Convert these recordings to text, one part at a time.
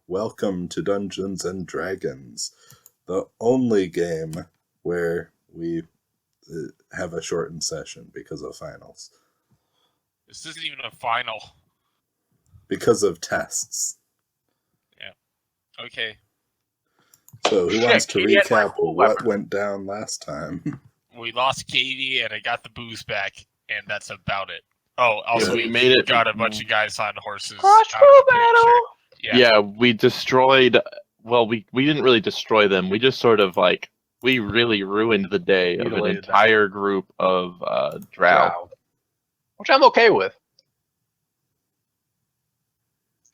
welcome to Dungeons and Dragons, the only game where we have a shortened session because of finals. This isn't even a final. Because of tests. Yeah. Okay. So who wants to recap what went down last time? We lost Katie and I got the booze back, and that's about it. Oh, also we made it. Got a bunch of guys on horses. Crossbow battle! Yeah, we destroyed... Well, we didn't really destroy them. We just sort of, we really ruined the day of an entire group of drow. Which I'm okay with.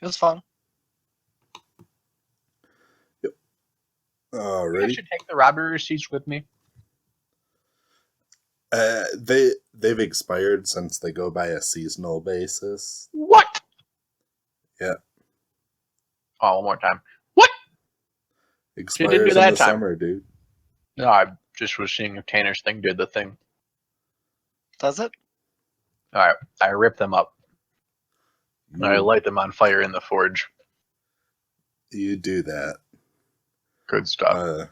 It was fun. Yep. I should take the robbery receipts with me. They've expired since they go by a seasonal basis. What? Yeah. Oh, one more time. What? Expires didn't do that in the summer, dude. No, I just was seeing if Tanner's thing did the thing. Does it? Alright, I rip them up. I light them on fire in the forge. You do that. Good stuff. I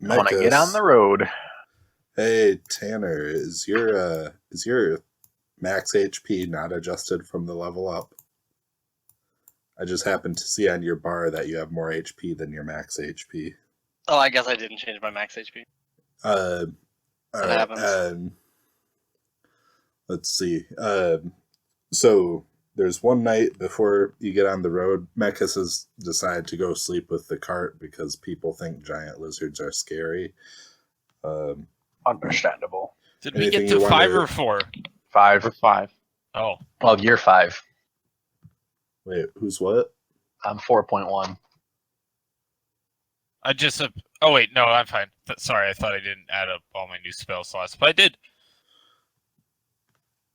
want to get on the road. Hey, Tanner, is your max HP not adjusted from the level up? I just happened to see on your bar that you have more HP than your max HP. Oh, I guess I didn't change my max HP. Let's see. So there's one night before you get on the road, Mechas has decided to go sleep with the cart because people think giant lizards are scary. Understandable. Did we get to 5 or 4? 5. Or 5. Oh. Well, you're 5. Wait, who's what? I'm 4.1. I just... oh, wait, no, I'm fine. Sorry, I thought I didn't add up all my new spell slots, but I did.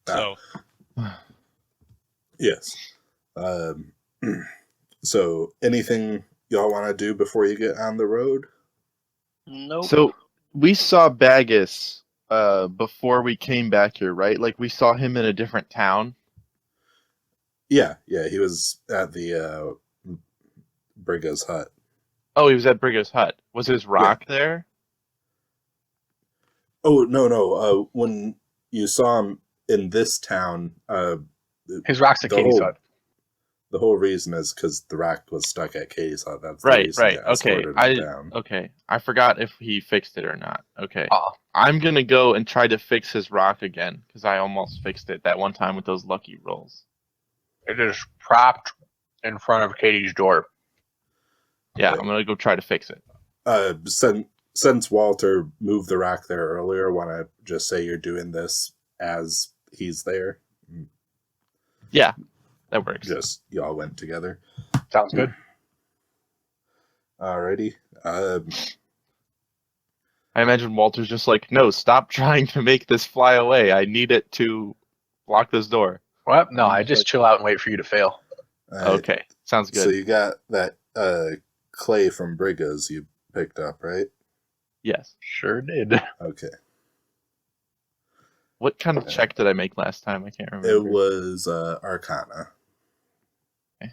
So... Yes. So, anything y'all want to do before you get on the road? Nope. So, we saw Bagus before we came back here, right? Like, we saw him in a different town. Yeah, he was at the Brigga's hut. Oh, he was at Brigga's hut. Was his rock there? Oh, no. When you saw him in this town... his rock's at Katie's hut. The whole reason is because the rock was stuck at Katie's hut. That's right. Okay, okay. I forgot if he fixed it or not. Okay. Oh. I'm going to go and try to fix his rock again, because I almost fixed it that one time with those lucky rolls. It is propped in front of Katie's door. Yeah, I'm going to go try to fix it. Since Walter moved the rock there earlier, want to just say you're doing this as he's there? Yeah, that works. Just y'all went together. Sounds good. Alrighty. I imagine Walter's just like, no, stop trying to make this fly away. I need it to block this door. Well, no, I just chill out and wait for you to fail. Okay, sounds good. So you got that clay from Brigga's you picked up, right? Yes. Sure did. Okay. What kind of check did I make last time? I can't remember. It was Arcana. Okay.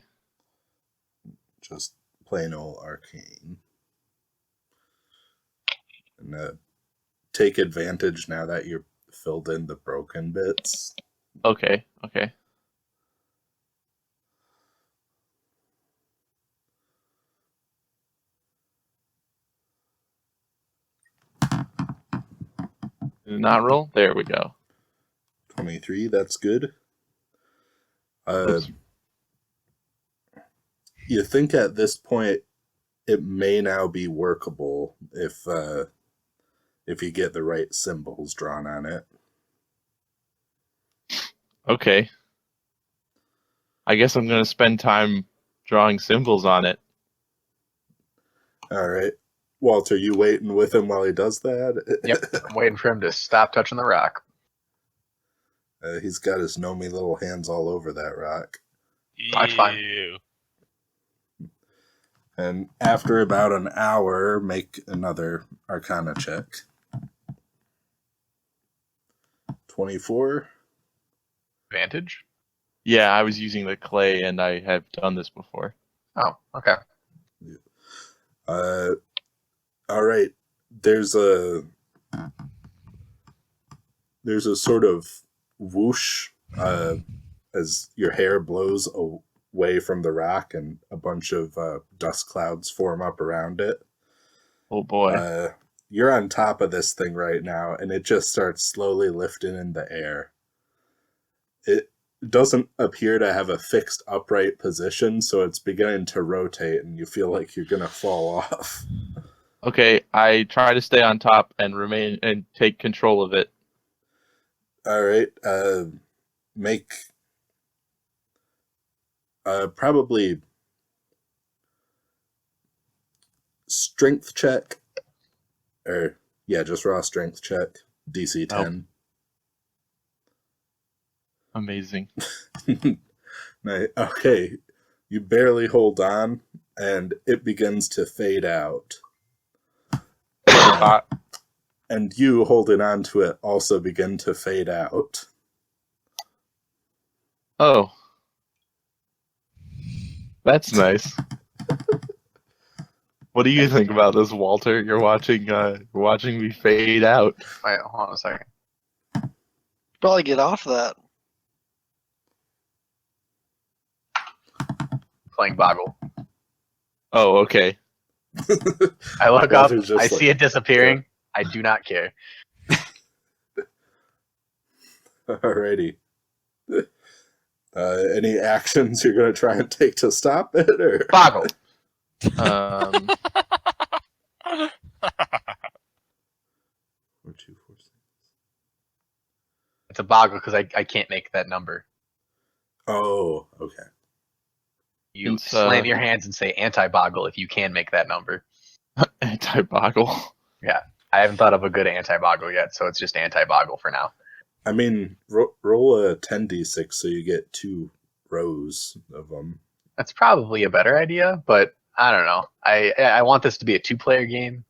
Just plain old arcane. And take advantage now that you're filled in the broken bits. Okay. Did it not roll? There we go. 23, that's good. You think at this point it may now be workable if you get the right symbols drawn on it. Okay. I guess I'm going to spend time drawing symbols on it. Alright. Walter, you waiting with him while he does that? Yep, I'm waiting for him to stop touching the rock. He's got his gnomey little hands all over that rock. That's fine. And after about an hour, make another Arcana check. 24. Advantage? Yeah, I was using the clay, and I have done this before. Oh, okay. All right. There's a sort of whoosh as your hair blows away from the rock, and a bunch of dust clouds form up around it. Oh boy. You're on top of this thing right now, and it just starts slowly lifting in the air. It doesn't appear to have a fixed upright position, so it's beginning to rotate, and you feel like you're going to fall off. Okay, I try to stay on top and remain and take control of it. All right. Make probably strength check. Or, yeah, just raw strength check. DC 10. Amazing. Okay. You barely hold on, and it begins to fade out. And you holding on to it also begin to fade out. Oh. That's nice. What do you think about this, Walter? You're watching me fade out. Wait, hold on a second. Probably get off that. Playing Boggle. Oh, okay. I look up, Walter's just I like, see it disappearing. I do not care. Alrighty. Any actions you're going to try and take to stop it? Or? Boggle. 4, 2, 4, 6. It's a Boggle because I can't make that number. Oh, okay. You It's, slam your hands and say anti-Boggle if you can make that number. Anti-boggle. I haven't thought of a good anti-Boggle yet, so it's just anti-Boggle for now. I mean, roll a 10d6 so you get 2 rows of them. That's probably a better idea, but I don't know. I want this to be a 2-player game,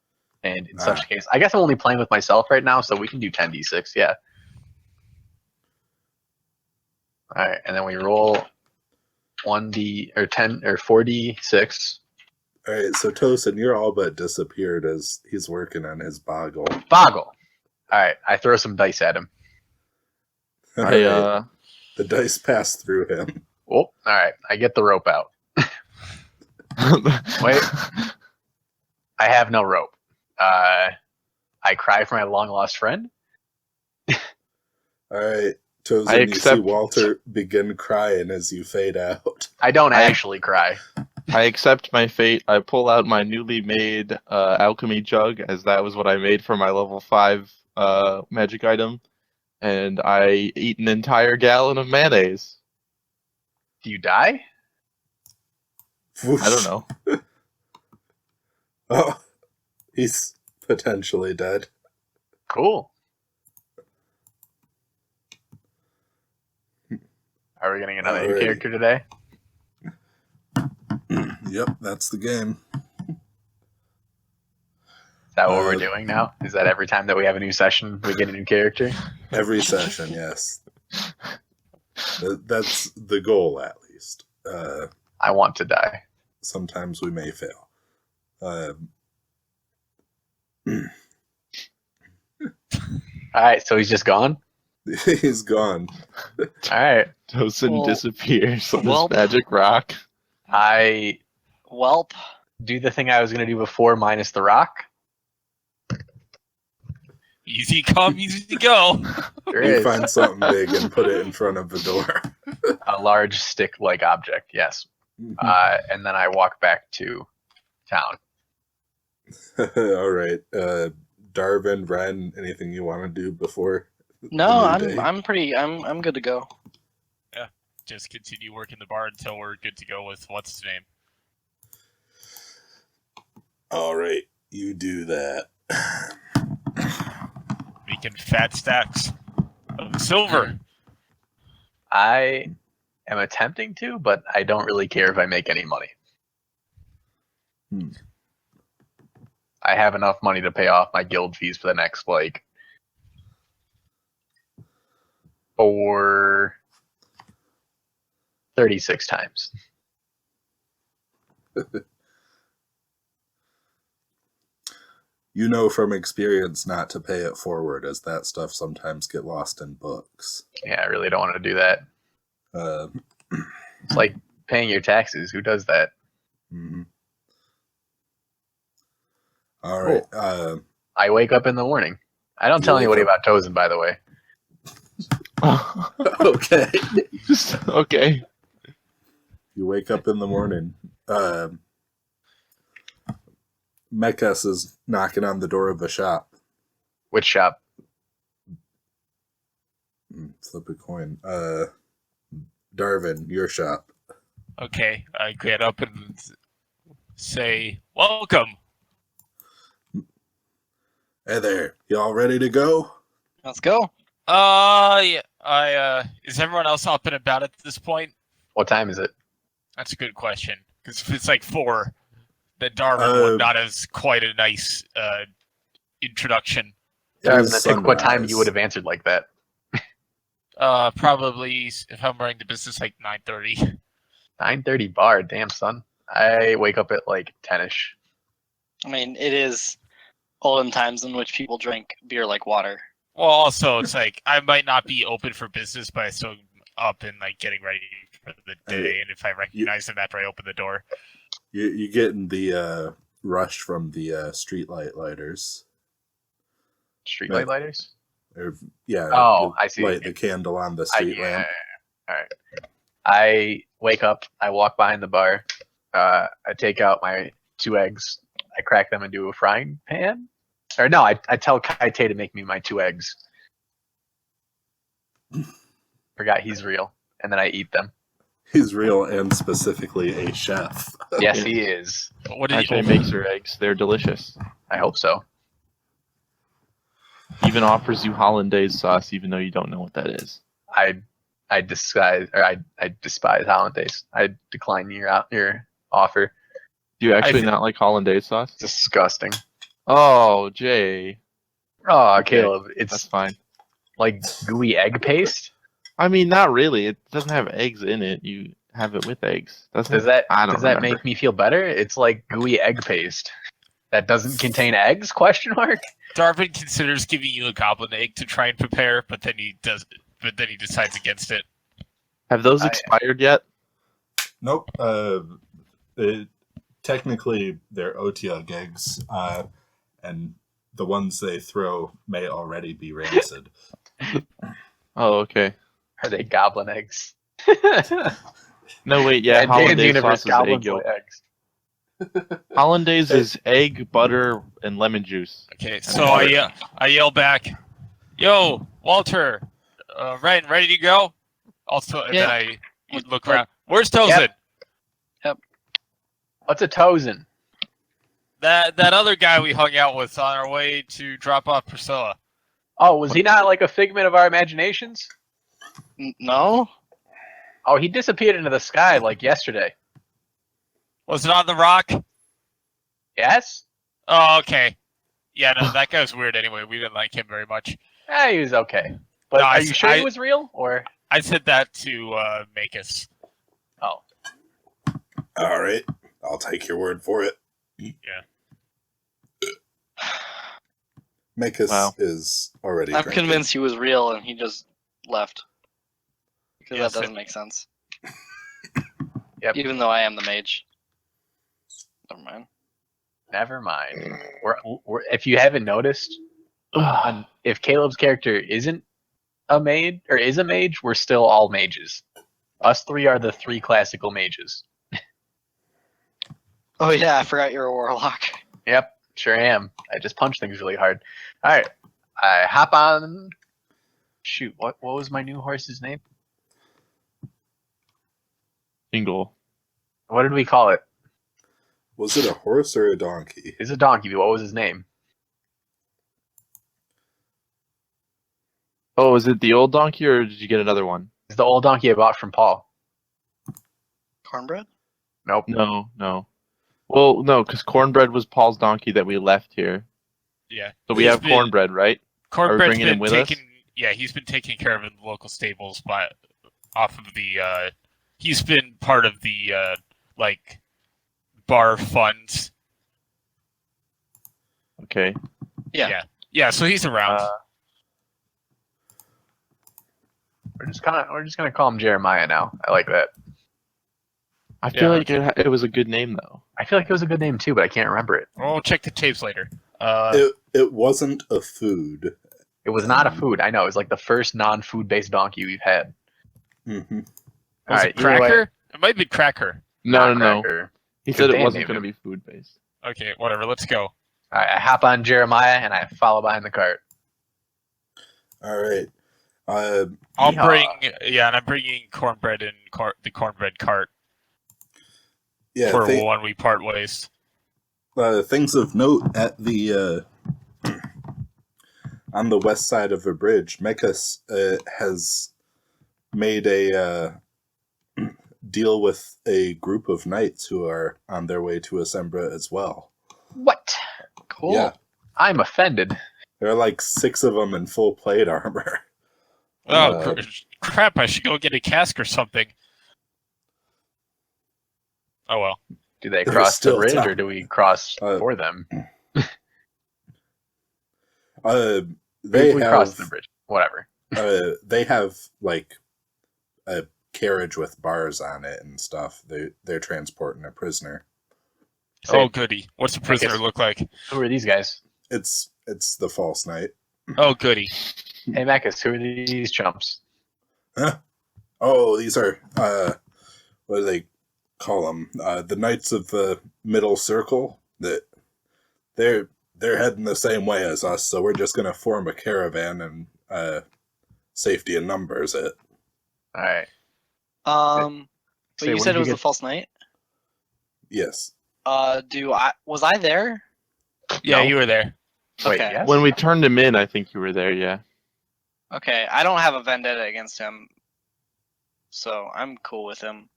and in such a case, I guess I'm only playing with myself right now, so we can do 10d6, yeah. Alright, and then we roll 1d, or 10, or 4d6. Alright, so Tosin, you're all but disappeared as he's working on his boggle. Boggle! Alright, I throw some dice at him. Alright, the dice pass through him. Oh, alright, I get the rope out. Wait. I have no rope. I cry for my long-lost friend. Alright, Tosin, you see Walter begin crying as you fade out. I don't actually cry. I accept my fate. I pull out my newly made alchemy jug, as that was what I made for my level 5 magic item, and I eat an entire gallon of mayonnaise. Do you die? I don't know. Oh, he's potentially dead. Cool. Are we getting another new Alrighty. character today? Yep, that's the game. Is that what we're doing now? Is that every time that we have a new session, we get a new character? Every session, yes. That's the goal, at least. I want to die. Sometimes we may fail. Alright, so he's just gone? He's gone. Alright. Tosin Well, disappears on well- this magic rock. I Welp. do the thing I was going to do before minus the rock. Easy come, easy go. There You is find something big and put it in front of the door. a large stick-like object, yes. And then I walk back to town. All right. Darvin, Ren, anything you want to do before? No, the new day? I'm good to go. Just continue working the bar until we're good to go with what's his name. All right, you do that. Making fat stacks of silver. I am attempting to, but I don't really care if I make any money. I have enough money to pay off my guild fees for the next, like, 4 36 times. You know from experience not to pay it forward, as that stuff sometimes get lost in books. Yeah, I really don't want to do that. It's like paying your taxes. Who does that? Mhm. All right. I wake up in the morning. I don't You tell wake anybody up- about Tozen, by the way. Okay. Okay. You wake up in the morning. Mekas is knocking on the door of a shop. Which shop? Flip a coin. Darvin, your shop. Okay, I get up and say, "Welcome." Hey there. You all ready to go? Let's go. Yeah. Is everyone else up and about at this point? What time is it? That's a good question. Because if it's like 4, then Darwin would not have quite a nice introduction. It Darvin, is I think what time sunrise. you would have answered like that. Probably if I'm running the business like 9:30. 9:30 bar, damn son. I wake up at like 10ish. I mean, it is olden times in which people drink beer like water. Well, also it's like I might not be open for business, but I still up and like getting ready for the day. And if I recognize them after I open the door, You getting the rush from the streetlight lighters. Streetlight lighters? Or, yeah. Oh, you I see. Light the candle on the street lamp. Alright. I wake up, I walk behind the bar, I take out my 2 eggs, I crack them into a frying pan. Or no, I tell Kai Tay to make me my 2 eggs. Forgot he's real. And then I eat them. He's real and specifically a chef. Yes, he is. what did Actually you? makes her eggs. They're delicious. I hope so. Even offers you hollandaise sauce, even though you don't know what that is. I despise hollandaise. I decline your offer. Do you actually I- not like hollandaise sauce? Disgusting. Oh, Jay, Oh, Okay, Caleb, that's it's fine. like gooey egg paste. I mean, not really. It doesn't have eggs in it. You have it with eggs. Doesn't Does it? that I don't does that remember. make me feel better? It's like gooey egg paste that doesn't contain eggs? Question mark. Darwin considers giving you a goblin egg to try and prepare, but then he does. But then he decides against it. Have those I- expired yet? Nope. Technically, they're Otia eggs, and the ones they throw may already be rancid. Oh, okay. Are they goblin eggs? No, wait. Yeah, And Dan's hollandaise Universe sauce is egg goblins yolk. lay eggs. Hollandaise is egg, butter, and lemon juice. Okay, so I yell back, "Yo, Walter, ready to go?" Also, and then I look around. Where's Tozen? What's a Tozen? That other guy we hung out with on our way to drop off Priscilla. Oh, was he not like a figment of our imaginations? No? Oh, he disappeared into the sky like yesterday. Was it on the rock? Yes? Oh, okay. Yeah, no, that guy was weird anyway. We didn't like him very much. He was okay. But No, are you sure I- he was real? Or I said that to make us. oh, All right. I'll take your word for it. Yeah. Mekas Wow. is already I'm drinking. convinced he was real and he just left. Because Yes, that doesn't make sense. Yep. Even though I am the mage. Never mind. never mind. We're if you haven't noticed, if Caleb's character isn't a mage or is a mage, we're still all mages. Us 3 are the 3 classical mages. Oh yeah, I forgot you're a warlock. Yep, sure am. I just punch things really hard. All right, I hop on. Shoot, what was my new horse's name? Jingle. What did we call it? Was it a horse or a donkey? It's a donkey. What was his name? Oh, is it the old donkey or did you get another one? It's the old donkey I bought from Paul. Cornbread? Nope. No. Well, no, because Cornbread was Paul's donkey that we left here. Yeah. So we He's have been- Cornbread, right? Cornbread's bringing him been with us? taken. Yeah, he's been taken care of in the local stables off of the He's been part of the like bar funds. Okay. Yeah. So he's around. We're just gonna call him Jeremiah now. I like that. I feel Yeah. like it was a good name though. I feel like it was a good name too, but I can't remember it. We'll check the tapes later. It wasn't a food. It was not a food. I know. It was like the first non-food based donkey we've had. Mm-hmm. Was Alright, it either way- Cracker? It might be Cracker. No. Cracker. He said it Dan wasn't named going to him. be food based. Okay, whatever. Let's go. Alright, I hop on Jeremiah and I follow behind the cart. All right. I'll Yeehaw. bring and I'm bringing cornbread and the cornbread cart Yeah. for when we part ways. Things of note at the on the west side of a bridge, Mekas has made a deal with a group of knights who are on their way to Essembra as well. What? Cool. Yeah. I'm offended. There are like 6 of them in full plate armor. Oh Uh, crap! I should go get a cask or something. Oh well. Do they There's cross the still bridge time. or do we cross Uh, for them? They we have cross the bridge. Whatever. they have like a carriage with bars on it and stuff. They're transporting a prisoner. Say, Oh goody! What's the prisoner guess- look like? who are these guys? It's the false knight. Oh goody! Hey, Macus, who are these chumps? Oh, these are what do they call them? The Knights of the Middle Circle. That they're heading the same way as us, so we're just gonna form a caravan and safety in numbers it. All right. But Say, you when said did it was you the false knight. Yes. Was I there? Yeah, No. you were there. Wait, Okay. yes? When we turned him in, I think you were there. Yeah. Okay, I don't have a vendetta against him, so I'm cool with him.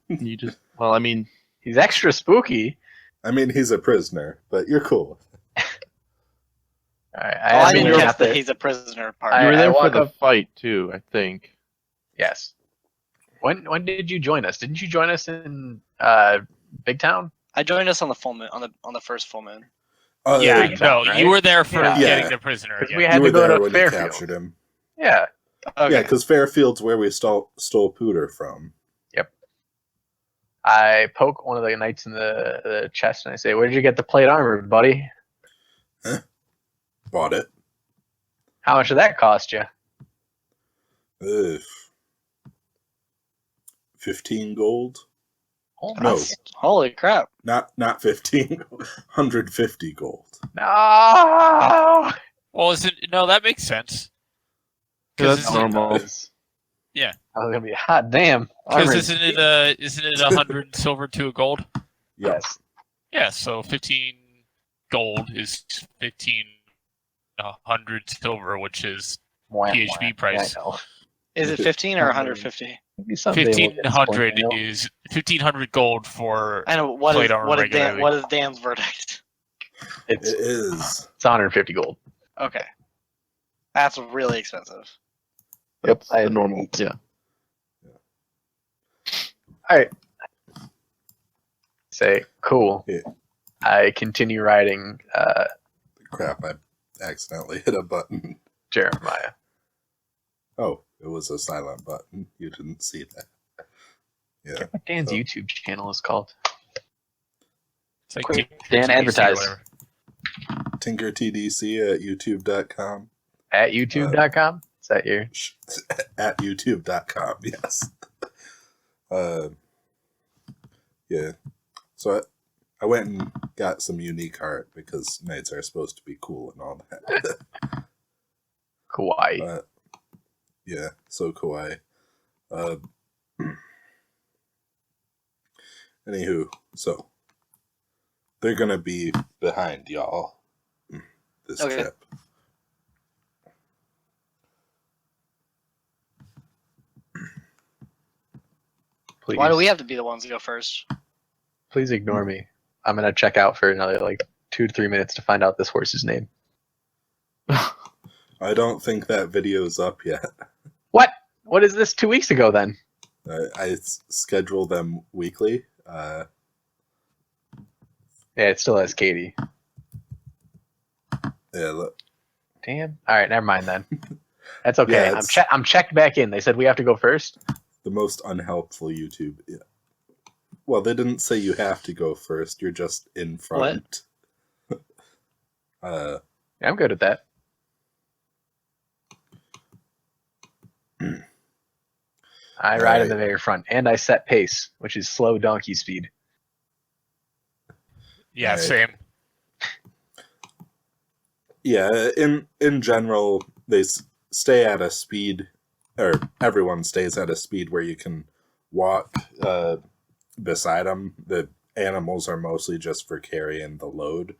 You just. Well, I mean, He's extra spooky. I mean, he's a prisoner, but you're cool. All right. Oh, I haven't didn't been catch out that there. he's a prisoner part. you were I there for walk the up- fight too. I think. Yes. When did you join us? Didn't you join us in Big Town? I joined us on the full moon, on the first full moon. Yeah, Big no, Town, right? you were there for Yeah. getting Yeah. the prisoner. Because Yeah. we You had were to go there to when you Fairfield. captured him. Yeah. Okay. Yeah, because Fairfield's where we stole Pooter from. I poke one of the knights in the chest and I say, "Where did you get the plate armor, buddy? Bought it. How much did that cost you?" Ugh. 15 gold? Oh, No. Holy crap! Not 15. 150 gold. no. Well, no, that makes sense. That's Because normal. Yeah. I was gonna be hot damn. Armor. isn't it 100 silver to a gold? Yeah. Yes. Yeah, so 15 gold is 1,500 silver, silver, which is PHB price. Yeah, I know. Is it 15 or 150? Maybe someday we'll get 1,500 spoiled. is 1,500 gold for. I know what Plate is armor what is regularly. what is Dan's verdict? It It's is. 150 gold. Okay, that's really expensive. Yep, That's I the had normal. eight. Yeah. All right. Say cool. Yeah. I continue riding Crap, I accidentally hit a button. Jeremiah. Oh, it was a silent button. You didn't see that. Yeah. What Dan's Oh. YouTube channel is called? It's like Quick, TDC Dan, or advertise. whatever. Tinker-TDC at youtube.com. At youtube.com? Is that your? At youtube.com, yes. Yeah. So I went and got some unique art because knights are supposed to be cool and all that. Kawaii. Yeah, so kawaii. Anywho, so they're gonna be behind y'all this Okay. trip. Please, Why do we have to be the ones to go first? please ignore me. I'm gonna check out for another like 2 to 3 minutes to find out this horse's name. I don't think that video's up yet. What? What is this 2 weeks ago then? Schedule them weekly. Yeah, it still has Katie. Yeah, look, Damn. All right, never mind then. That's okay. Yeah, I'm checked back in. They said we have to go first. the most unhelpful YouTube. Yeah. Well, they didn't say you have to go first. You're just in front. Yeah, I'm good at that. I ride in the very front, and I set pace, which is slow donkey speed. Yeah, Right. same. Yeah, in general, they stay at a speed, or everyone stays at a speed where you can walk beside them. The animals are mostly just for carrying the load.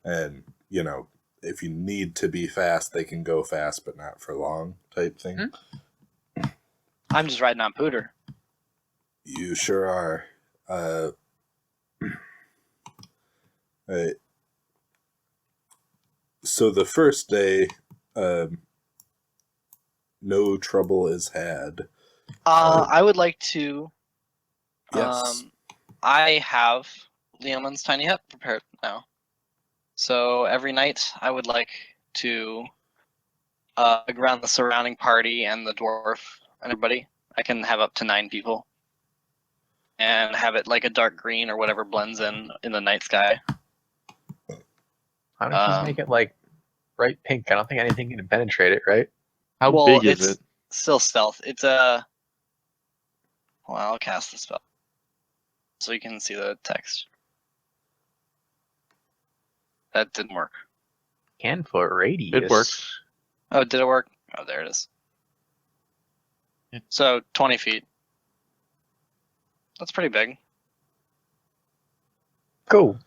And, you know, if you need to be fast, they can go fast, but not for long, type thing. I'm just riding on Pooter. You sure are. Right. So the first day, no trouble is had. I would like to. Yes. I have Leoman's tiny hut prepared now. So every night I would like to around the surrounding party and the dwarf and everybody. I can have up to 9 people. And have it like a dark green or whatever blends in the night sky. Why don't you just make it like bright pink? I don't think anything can penetrate it, right? How Well, big is it's it? still stealth. It's a. Well, I'll cast the spell so you can see the text. That didn't work. 10-foot radius. It works. Oh, did it work? Oh, there it is. So 20 feet. That's pretty big. Cool.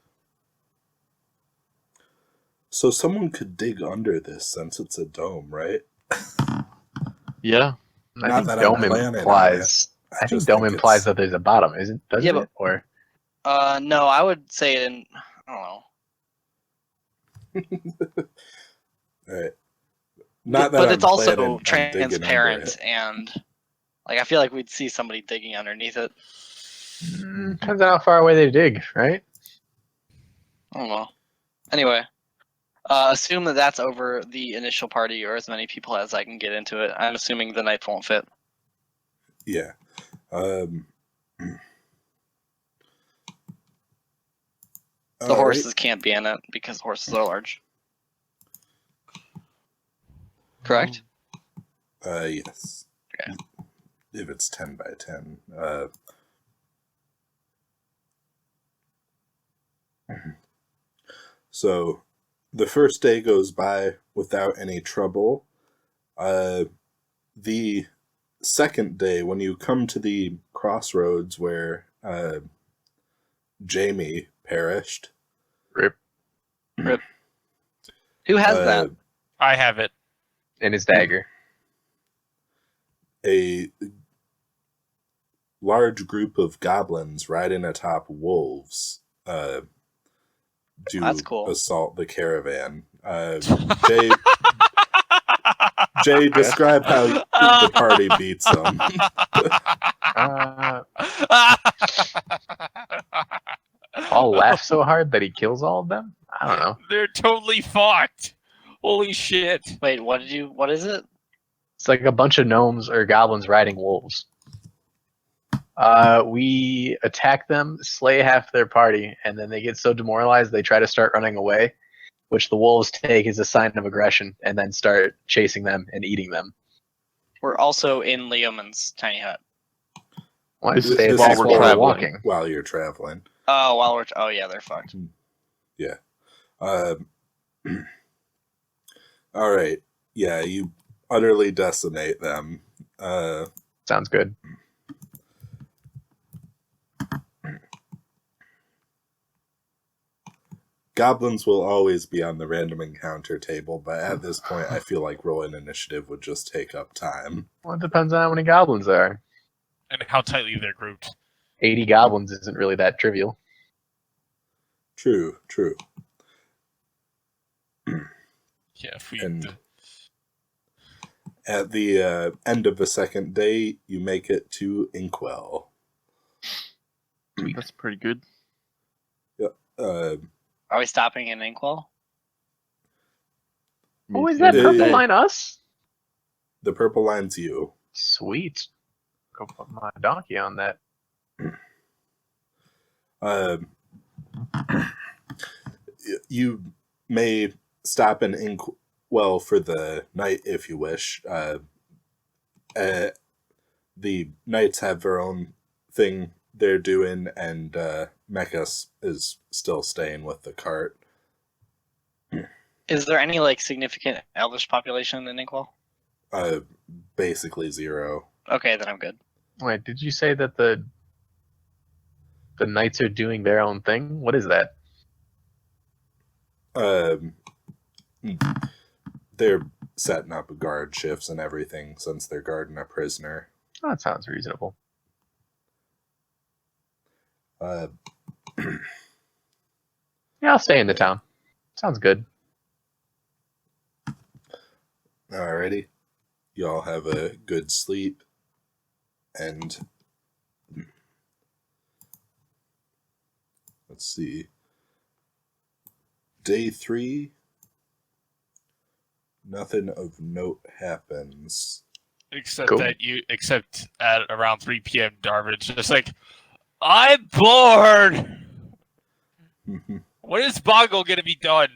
So someone could dig under this since it's a dome, right? Yeah. I Not think that I'm dome planning on implies. I I think just dome think implies it's- that there's a bottom, doesn't Yeah, it? Or No, I would say it in. I don't know. Right. Not that But I'm it's also planning on digging under transparent it. and like I feel like we'd see somebody digging underneath it. depends on how far away they dig, right? I don't know. Anyway, assume that that's over the initial party or as many people as I can get into it. I'm assuming the knights won't fit. Yeah. The all horses right. can't be in it because horses are large. Correct? Yes. Okay. If it's 10 by 10. So the first day goes by without any trouble. The second day, when you come to the crossroads where Jamie perished, Rip Who has that? I have it. in his dagger. a large group of goblins riding atop wolves do That's cool. assault the caravan. Jay, describe how the party beats them. Paul laughs so hard that he kills all of them? I don't know. They're totally fucked. Holy shit. Wait, what is it? It's like a bunch of gnomes or goblins riding wolves. We attack them, slay half their party, and then they get so demoralized they try to start running away, which the wolves take as a sign of aggression and then start chasing them and eating them. We're also in Leoman's tiny hut. Why This stay is back while we're while traveling. walking? While you're traveling. Oh, yeah, they're fucked. Yeah. All right. Yeah, you utterly decimate them. Sounds good. Goblins will always be on the random encounter table, but at this point, I feel like rolling initiative would just take up time. Well, it depends on how many goblins there are. And how tightly they're grouped. 80 goblins isn't really that trivial. True. Yeah, if we. And- At the end of the second day, you make it to Inkwell. That's pretty good. Uh, Are we stopping in Inkwell? Oh, is that purple Hey. line us? the purple line's you. Sweet. Go put my donkey on that. You may stop in Inkwell for the night if you wish. The knights have their own thing they're doing, and Mechas is still staying with the cart. Is there any like significant Elvish population in Inkwell? Basically zero. Okay, then I'm good. Wait, did you say that the knights are doing their own thing? What is that? They're setting up guard shifts and everything since they're guarding a prisoner. Oh, that sounds reasonable. Uh, Yeah, I'll stay in the town. Sounds good. Alrighty. You all have a good sleep. And let's see. Day 3. Nothing of note happens. Except Cool. except at around 3 p.m., Darvin's just like, I'm bored. When is Bongo gonna be done?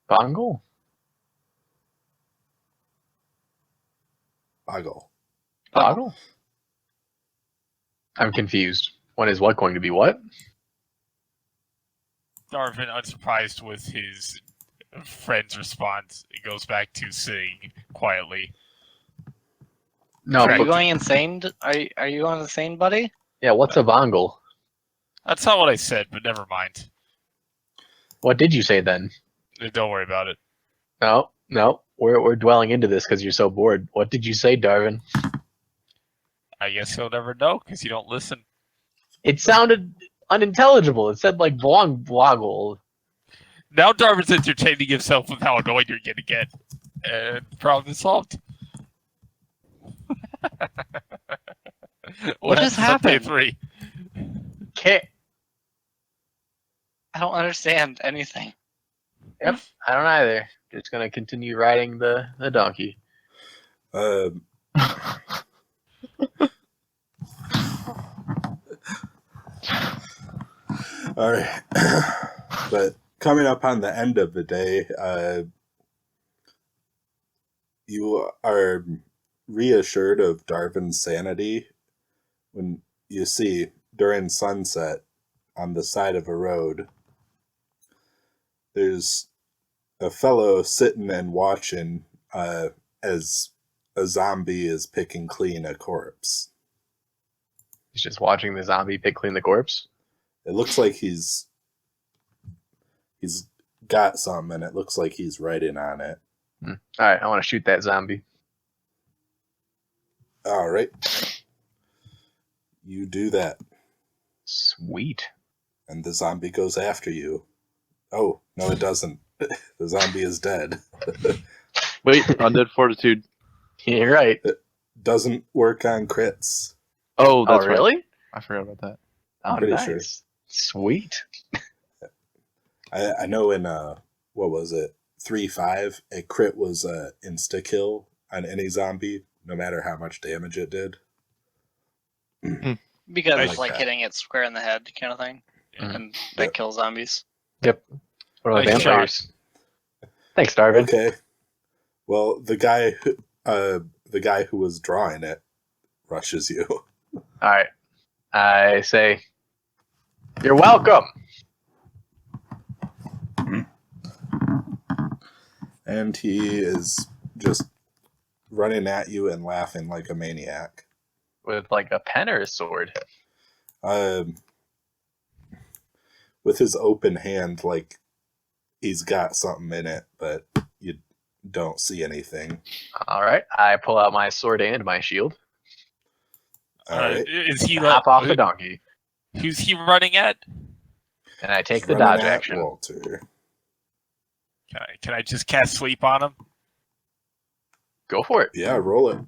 Bongle? Boggle. Boggle? I'm confused. When is what going to be what? Darvin, unsurprised with his friend's response, it goes back to sitting quietly. No, Are you but- going insane? Are you going insane, buddy? yeah, what's a bongle? That's not what I said, but never mind. What did you say then? Don't worry about it. No, we're dwelling into this because you're so bored. What did you say, Darvin? I guess you'll never know because you don't listen. It sounded unintelligible. It said like boggle. Now Darvin's entertaining himself with how annoyed you're gonna get. And problem is solved. What just happens on day happened? 3? Okay. I don't understand anything. Yep, I don't either. Just gonna continue riding the donkey. All right. But coming up on the end of the day, you are reassured of Darvin's sanity when you see during sunset on the side of a road, there's a fellow sitting and watching as a zombie is picking clean a corpse. He's just watching the zombie pick clean the corpse. It looks like he's got something, and it looks like he's writing on it. All right, I want to shoot that zombie. All right. You do that, Sweet. and the zombie goes after you. Oh, no, it doesn't. The zombie is dead. Wait, undead fortitude. You're right. Doesn't work on crits. Oh, that's Oh, right. really? I forgot about that. Oh, pretty nice. sure. Sweet. I know in, what was it, 3.5, a crit was a insta-kill on any zombie, no matter how much damage it did. Because I it's like like that. hitting it square in the head kind of thing. Mhm. And that kills zombies. What about Nice vampires? Thanks, Darvin. Okay. Well, the guy who was drawing it rushes you. All right. I say, you're welcome. And he is just running at you and laughing like a maniac. With like a pen or a sword? With his open hand, like he's got something in it, but you don't see anything. All right. I pull out my sword and my shield. All right. Is he Hop off the donkey. Who's he running at? And I take the Running dodge at action. Walter. Can I just cast sleep on him? Go for it. Yeah, roll it.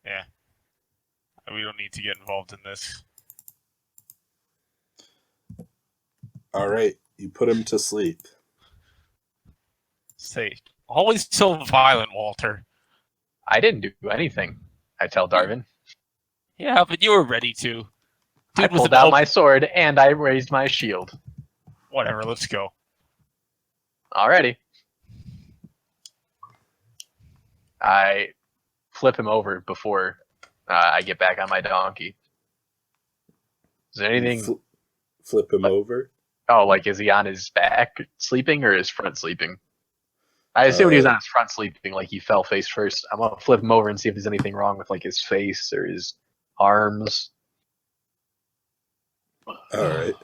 Yeah. We don't need to get involved in this. All right, you put him to sleep. Say, always so violent, Walter. I didn't do anything, I tell Darvin. Yeah, but you were ready to. I Dude was pulled an out my sword and I raised my shield. Whatever, let's go. Alrighty. I flip him over before I get back on my donkey. Is there anything? Flip him over. Oh, like is he on his back sleeping or his front sleeping? I assumed he was on his front sleeping, like he fell face first. I'm gonna flip him over and see if there's anything wrong with like his face or his arms, All right.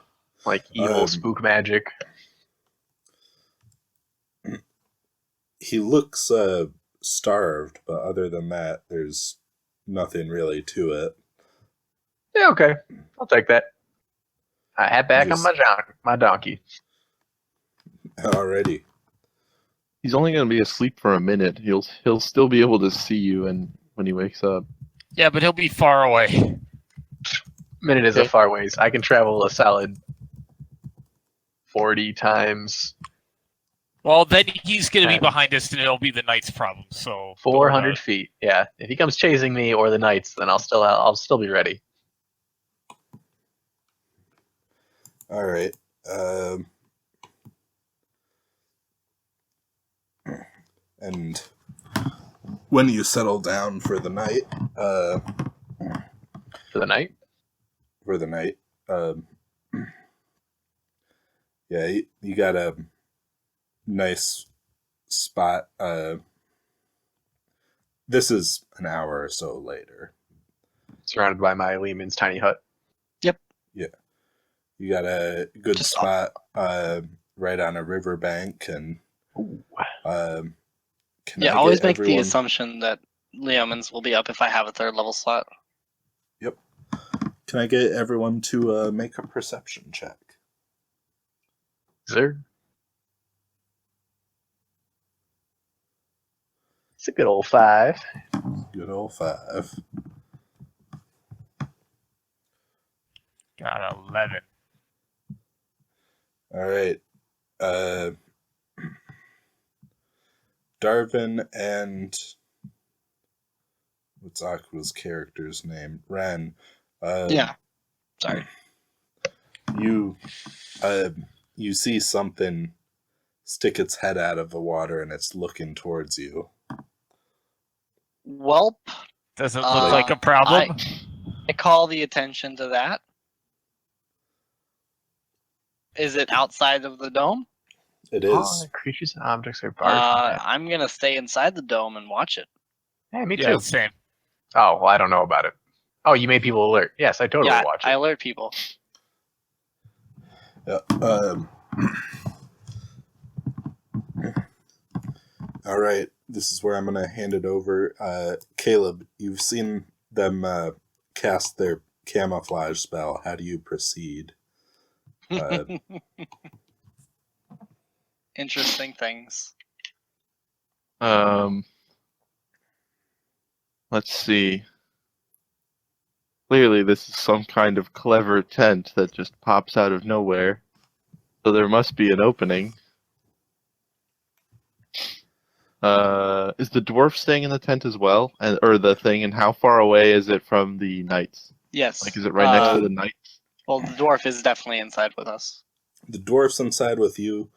like evil spook magic. He looks starved, but other than that, there's nothing really to it. Yeah, okay, I'll take that. I head back on my donkey. Alrighty. He's only going to be asleep for a minute. He'll still be able to see you, and when he wakes up. Yeah, but he'll be far away. Minute is a far ways. I can travel a solid 40 times. Well, then he's going to be behind us, and it'll be the knight's problem. So 400 feet. Yeah, if he comes chasing me or the knights, then I'll still be ready. All right. And when you settle down for the night, yeah, you got a nice spot. This is an hour or so later. Surrounded by my Lehman's tiny hut. Yep. Yeah. You got a good spot right on a riverbank, and always make the assumption that Leomans will be up if I have a 3rd level slot. Yep. Can I get everyone to make a perception check? Sir? It's a good old 5. Good old 5. Got 11. All right. Darvin and what's Aqua's character's name? Ren. Yeah. Sorry. You see something stick its head out of the water, and it's looking towards you. Welp. Does it look like a problem? I call the attention to that. Is it outside of the dome? It is. Creatures and objects are barred. I'm gonna stay inside the dome and watch it. Hey, me Yeah, too. same. Oh, well, I don't know about it. Oh, you made people alert. Yes, I totally watch it. I alert people. Yeah. All right. This is where I'm going to hand it over. Caleb, you've seen them cast their camouflage spell. How do you proceed? Interesting things. Let's see. Clearly, this is some kind of clever tent that just pops out of nowhere. So there must be an opening. Is the dwarf staying in the tent as well, or the thing? And how far away is it from the knights? Yes. Like, is it right next to the knights? Well, the dwarf is definitely inside with us. The dwarf's inside with you.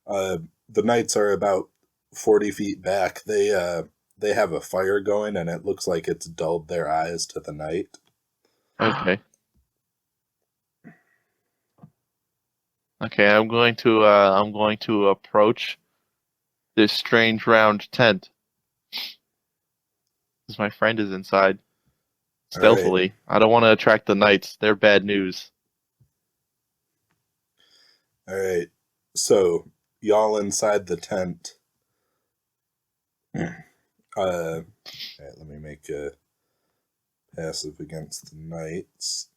The knights are about 40 feet back. They have a fire going, and it looks like it's dulled their eyes to the night. Okay. Okay, I'm going to approach this strange round tent. Because my friend is inside. Stealthily. Right. I don't want to attract the knights. They're bad news. All right. So, y'all inside the tent. Let me make a passive against the knights.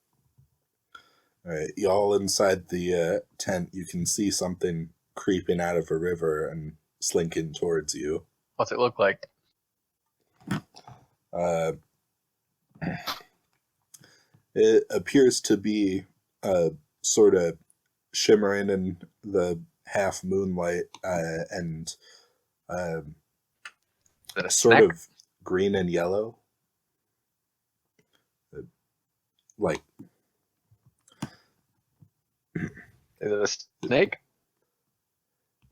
All right, y'all inside the tent. You can see something creeping out of a river and slinking towards you. What's it look like? It appears to be sort of shimmering in the half moonlight and Is it a sort snack? of green and yellow. Like, Is it a snake?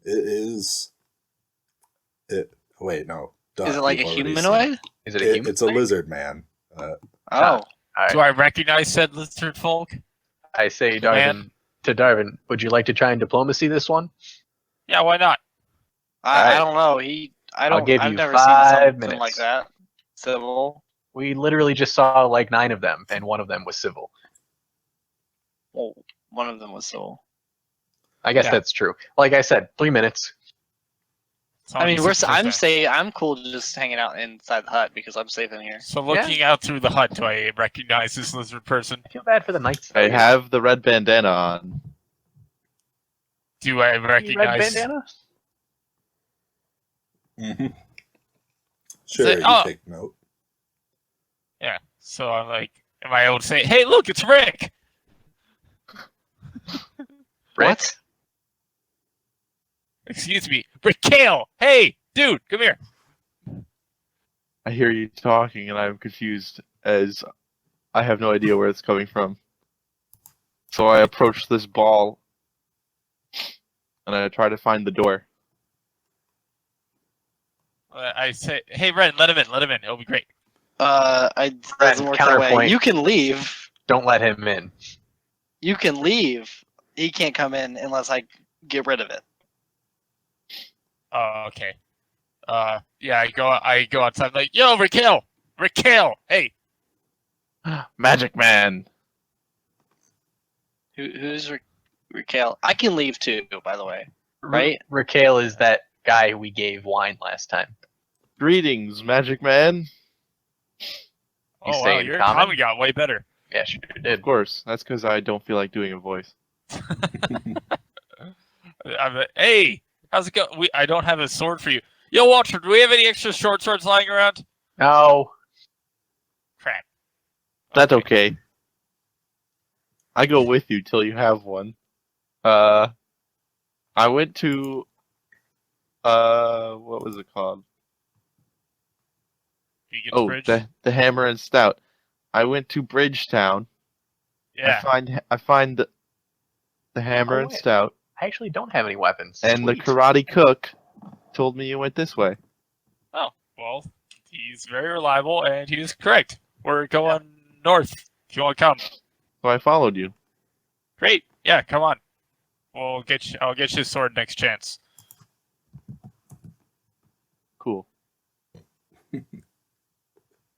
it is. Wait, no. Duh, Is it like a you've already humanoid? Is it a seen- human? It's a lizard man. Oh, All right. Do I recognize said lizard folk? I say, Man. Darvin, would you like to try and diplomacy this one? Yeah, why not? I Alright. don't know. I'll give I've you never seen 5 something minutes. like that. Civil. We literally just saw like 9 of them, and one of them was civil. Well, one of them was civil. I guess Yeah. that's true. Like I said, 3 minutes. I mean, I'm cool just hanging out inside the hut because I'm safe in here. So looking out through the hut, do I recognize this lizard person? I feel bad for the knights. I have the red bandana on. Do I Red recognize? bandana? Mm-hmm. Sure, it- you oh. take note. Yeah. So I'm like, am I able to say, "Hey, look, it's Rick"? What? Excuse me, Rick Kale. Hey, dude, come here. I hear you talking, and I'm confused as I have no idea where it's coming from. So I approach this ball, and I try to find the door. I say, "Hey, Ren, let him in. Let him in. It'll be great." It doesn't work that way. counterpoint. You can leave. Don't let him in. You can leave. He can't come in unless I get rid of it. Oh, okay. Yeah, I go outside. I'm like, "Yo, Rick Kale. Hey." Magic Man! Who's Raquel? I can leave too, by the way. Right? Raquel is that guy who we gave wine last time. Greetings, Magic Man! Oh wow, staying your common? comedy got way better. Yeah, sure Of did. course, that's because I don't feel like doing a voice. I'm like, "Hey, how's it go? I don't have a sword for you. Yo, Walter, do we have any extra short swords lying around?" No. Crap. That's okay. I go with you till you have one. I went to what was it called? Vegan's Oh, Bridge? the Hammer and Stout. I went to Bridgetown. Yeah. I find the Hammer Oh, and wait. Stout, I actually don't have any weapons. and the Sweet. Karate Cook told me you went this way. Oh, well, he's very reliable, and he was correct. We're going north. If you want to come. So I followed you. Great. Yeah, come on. I'll get you a sword next chance. Cool.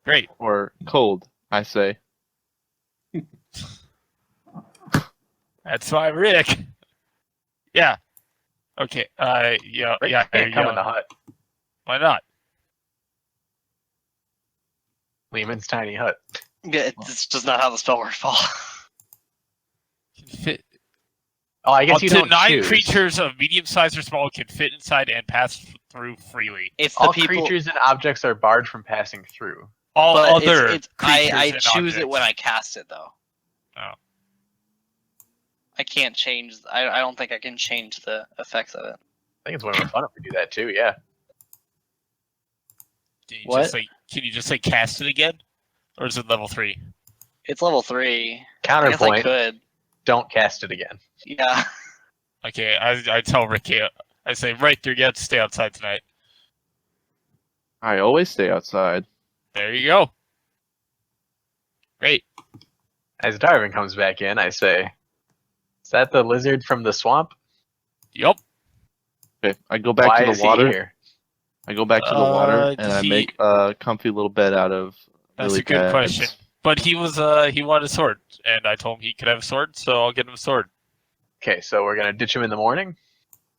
Great. Or cold, I say. That's my Rick. Yeah. Okay. Yeah. Rick Yeah. can't come yeah. in the hut. Why not? Lehman's tiny hut. Yeah, it's just not how the spell works, Paul. Can fit. Oh, I guess Up you to don't 9 choose. creatures of medium size or small can fit inside and pass through freely. It's the All people. creatures and objects are barred from passing through. All But other I creatures and choose it objects. when I cast it, though. Oh. I can't change. I don't think I can change the effects of it. I think it's more fun if we do that too. Yeah. What? Can you just cast it again, or is it level 3? It's level 3. I guess I Counterpoint: could. don't cast it again. Yeah. Okay, I tell Ricky, I say, right there, you have to stay outside tonight. I always stay outside. There you go. Great. As Darwin comes back in, I say, "Is that the lizard from the swamp? Yup. Okay, I go back Why to is the he water. here?" I go back to the water, and I he- make a comfy little bed out of That's lily a good pads. question. But he wanted a sword, and I told him he could have a sword, so I'll get him a sword. Okay, so we're gonna ditch him in the morning.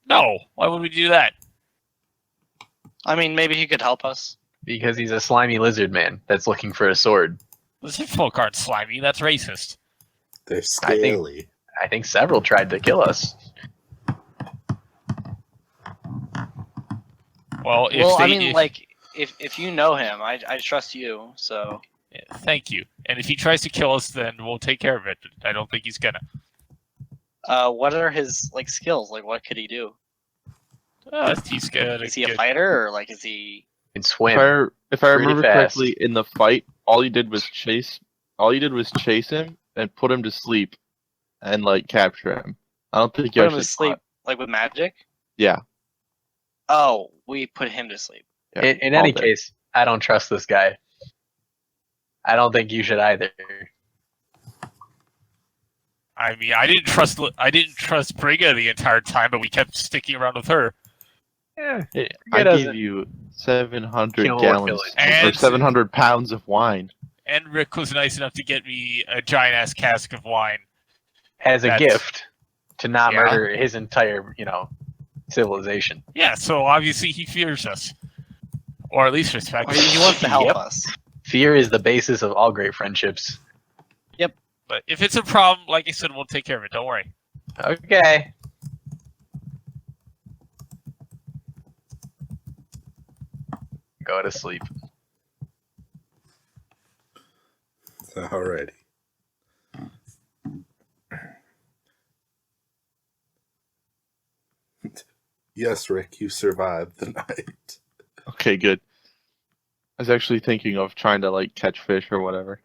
No, why would we do that? I mean, maybe he could help us. Because he's a slimy lizard man that's looking for a sword. Lizard folk aren't slimy. That's racist. They're I think- scaly. I think several tried to kill us. Well, if Well, they, I mean, if- like, if you know him, I trust you. So Yeah, thank you. And if he tries to kill us, then we'll take care of it. I don't think he's gonna. what are his like skills? Like, what could he do? He's good. Is he a fighter or like is he? Can swim. If I Pretty remember fast. correctly, in the fight, all you did was chase him and put him to sleep, and like capture him. I don't think you Put him actually to sleep like with magic? Yeah. Oh, we put him to sleep. Yeah, In all any day. case, I don't trust this guy. I don't think you should either. I mean, I didn't trust Briga the entire time, but we kept sticking around with her. Yeah, I gave you 700 Kill or gallons kill it. or And- 700 pounds of wine. And Rick was nice enough to get me a giant ass cask of wine. as a That's- gift to not Yeah. murder his entire, civilization. Yeah, so obviously he fears us, or at least respects Or us. he wants to help Yep. us. Fear is the basis of all great friendships. But if it's a problem, like I said, we'll take care of it. Don't worry. Okay. Go to sleep. Alrighty. Yes, Rick, you survived the night. Okay, good. I was actually thinking of trying to like catch fish or whatever.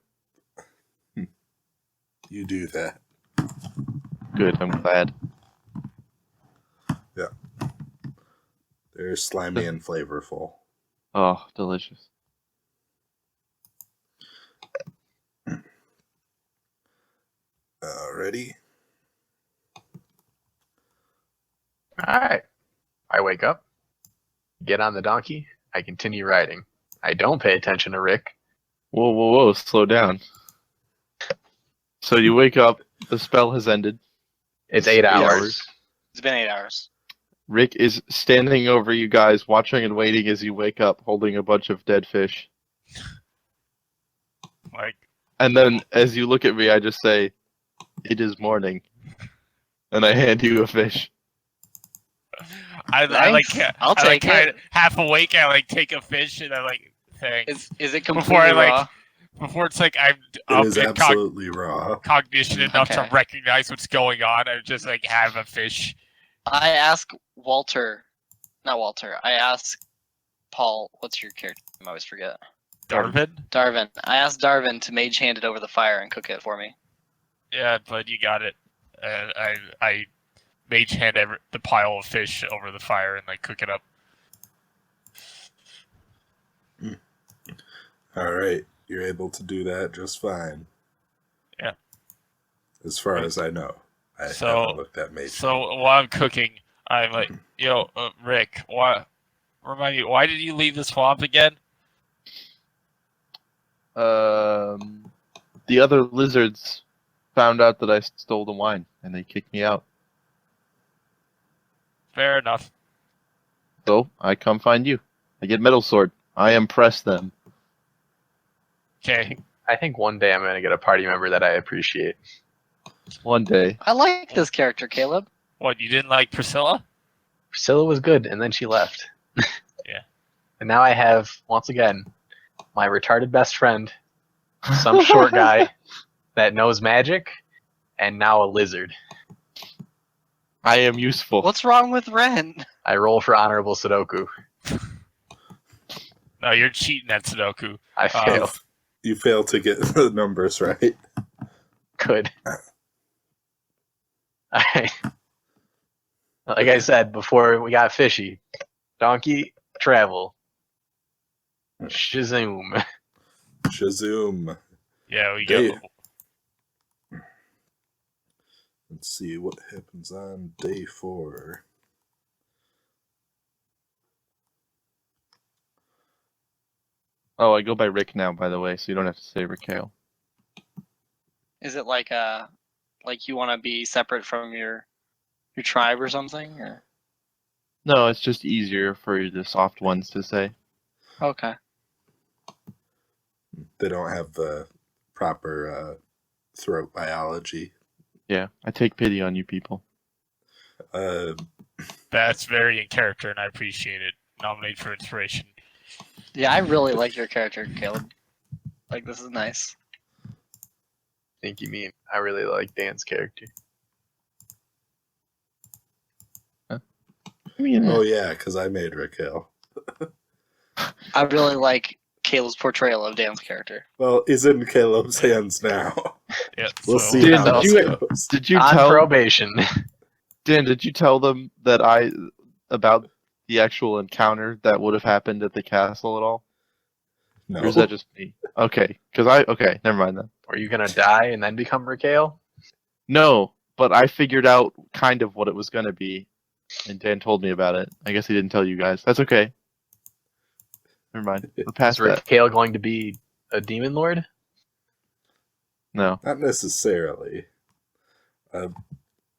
You do that. Good, I'm glad. They're slimy and flavorful. Oh, delicious. Alrighty. Alright. I wake up, get on the donkey, I continue riding. I don't pay attention to Rick. Whoa, whoa, whoa, slow down. So you wake up, the spell has ended. It's 8 hours. hours. It's been 8 hours. Rick is standing over you guys, watching and waiting as you wake up, holding a bunch of dead fish. Like, And then as you look at me, I just say, "It is morning." And I hand you a fish. I Thanks. like, I'll I like take kind it. of half awake. I like take a fish and I like thanks. Is it completely Before I like raw? before it's like I'm It up is in absolutely raw. cognition enough Okay. to recognize what's going on. I just like have a fish. I ask Walter, not Walter. I ask Paul. What's your character name? I always forget. Darvin? Darvin. I asked Darvin to mage hand it over the fire and cook it for me. Yeah, but you got it. I mage hand the pile of fish over the fire and like cook it up. Alright, you're able to do that just fine. Yeah. As far as I know. I So- haven't looked at Mage. So while I'm cooking, I'm like, yo, Rick, remind me, why did you leave the swamp again? The other lizards found out that I stole the wine, and they kicked me out. Fair enough. So I come find you. I get Metal Sword. I impress them. Okay. I think one day I'm going to get a party member that I appreciate. One day. I like this character, Caleb. What, you didn't like Priscilla? Priscilla was good, and then she left. Yeah. And now I have, once again, my retarded best friend, some short guy that knows magic, and now a lizard. I am useful. What's wrong with Ren? I roll for honorable Sudoku. No, you're cheating at Sudoku. I fail. You fail to get the numbers right. Good. Alright. Like I said before we got fishy, donkey, travel. Shazoom. Shazoom. Yeah, we Day- got. Let's see what happens on day 4. Oh, I go by Rick now, by the way, so you don't have to say Raquel. Is it like you want to be separate from your tribe or something? Or No, it's just easier for the soft ones to say. okay. They don't have the proper throat biology. Yeah, I take pity on you people. Uh, That's very in character, and I appreciate it. Nominate for inspiration. Yeah, I really like your character, Caleb. Like, this is nice. I think you mean I really like Dan's character. I mean, Oh yeah, because I made Raquel. I really like Caleb's portrayal of Dan's character. Well, he's in Caleb's hands now. Yeah, We'll so- see Dude, how did this you- goes. did you On tell probation. Dan? Did you tell them that about the actual encounter that would have happened at the castle at all? No. Or is that just me? Okay, okay, never mind then. Were you gonna die and then become Raquel? No, but I figured out kind of what it was gonna be, and Dan told me about it. I guess he didn't tell you guys. That's okay. Never mind. We're Is past that. Raquel going to be a demon lord? No. Not necessarily.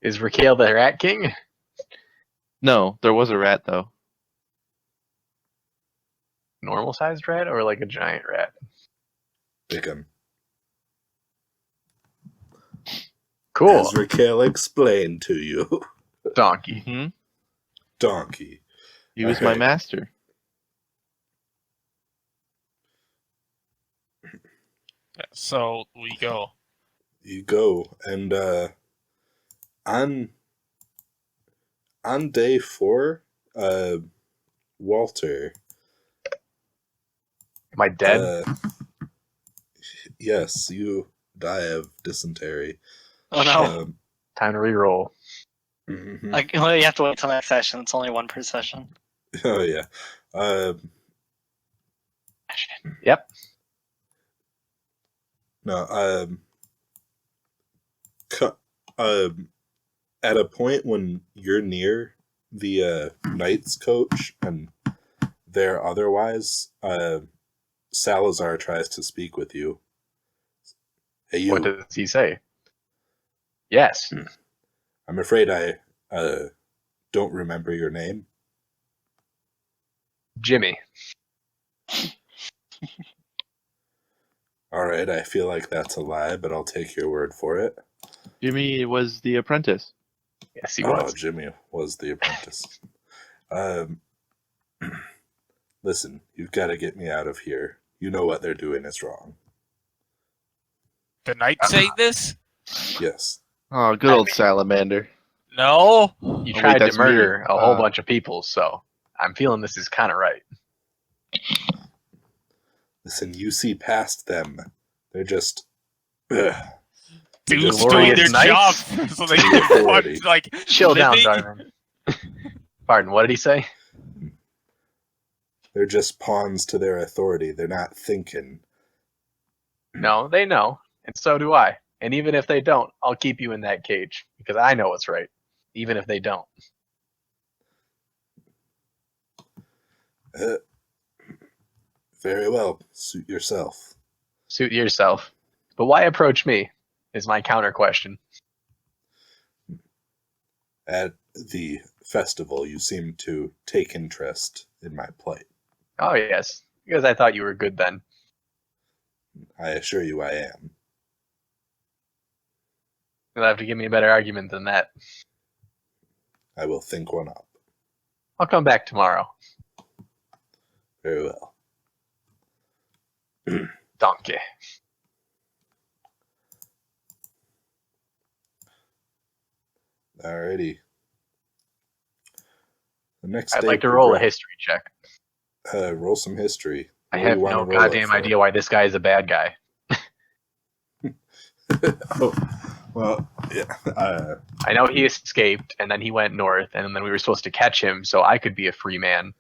Is Raquel the Rat King? No, there was a rat though. Normal sized rat or like a giant rat? Pick him. Cool. As Raquel explained to you. Donkey. Hmm. Donkey. He was my Okay. master. Yeah, so we go. You go, and on day 4, Walter. Am I dead? Yes, you die of dysentery. Oh no! Time to reroll. Mhm. Like, well, you have to wait till next session. It's only one per session. Oh yeah. Yep. No. At a point when you're near the Knights coach and they're otherwise, Salazar tries to speak with you. Hey, you. What does he say? Yes. I'm afraid I don't remember your name. Jimmy. All right, I feel like that's a lie, but I'll take your word for it. Jimmy was the apprentice. Yes, he Oh, was. Jimmy was the apprentice. Listen, you've got to get me out of here. You know what they're doing is wrong. The knight saying this? Yes. Oh, good old salamander. No. You wait, tried that's to murder me. a whole bunch of people, so I'm feeling this is kind of right. Listen, you see past them. They're just. Ugh. Dude's Just doing their glorious job knights. so they can watch, like, Chill down, living. Darwin. Pardon, what did he say? They're just pawns to their authority. They're not thinking. No, they know, and so do I. And even if they don't, I'll keep you in that cage because I know what's right, even if they don't. Very well. Suit yourself. Suit yourself. But why approach me? Is my counter question. At the festival, you seem to take interest in my plight. Oh yes, because I thought you were good then. I assure you I am. You'll have to give me a better argument than that. I will think one up. I'll come back tomorrow. Very well. Donkey. Alrighty. The next I'd day like to roll a progress- history check. Roll some history. I What do have you wanna no roll it goddamn for? idea why this guy is a bad guy. Oh, well, yeah. I know he escaped, and then he went north, and then we were supposed to catch him so I could be a free man.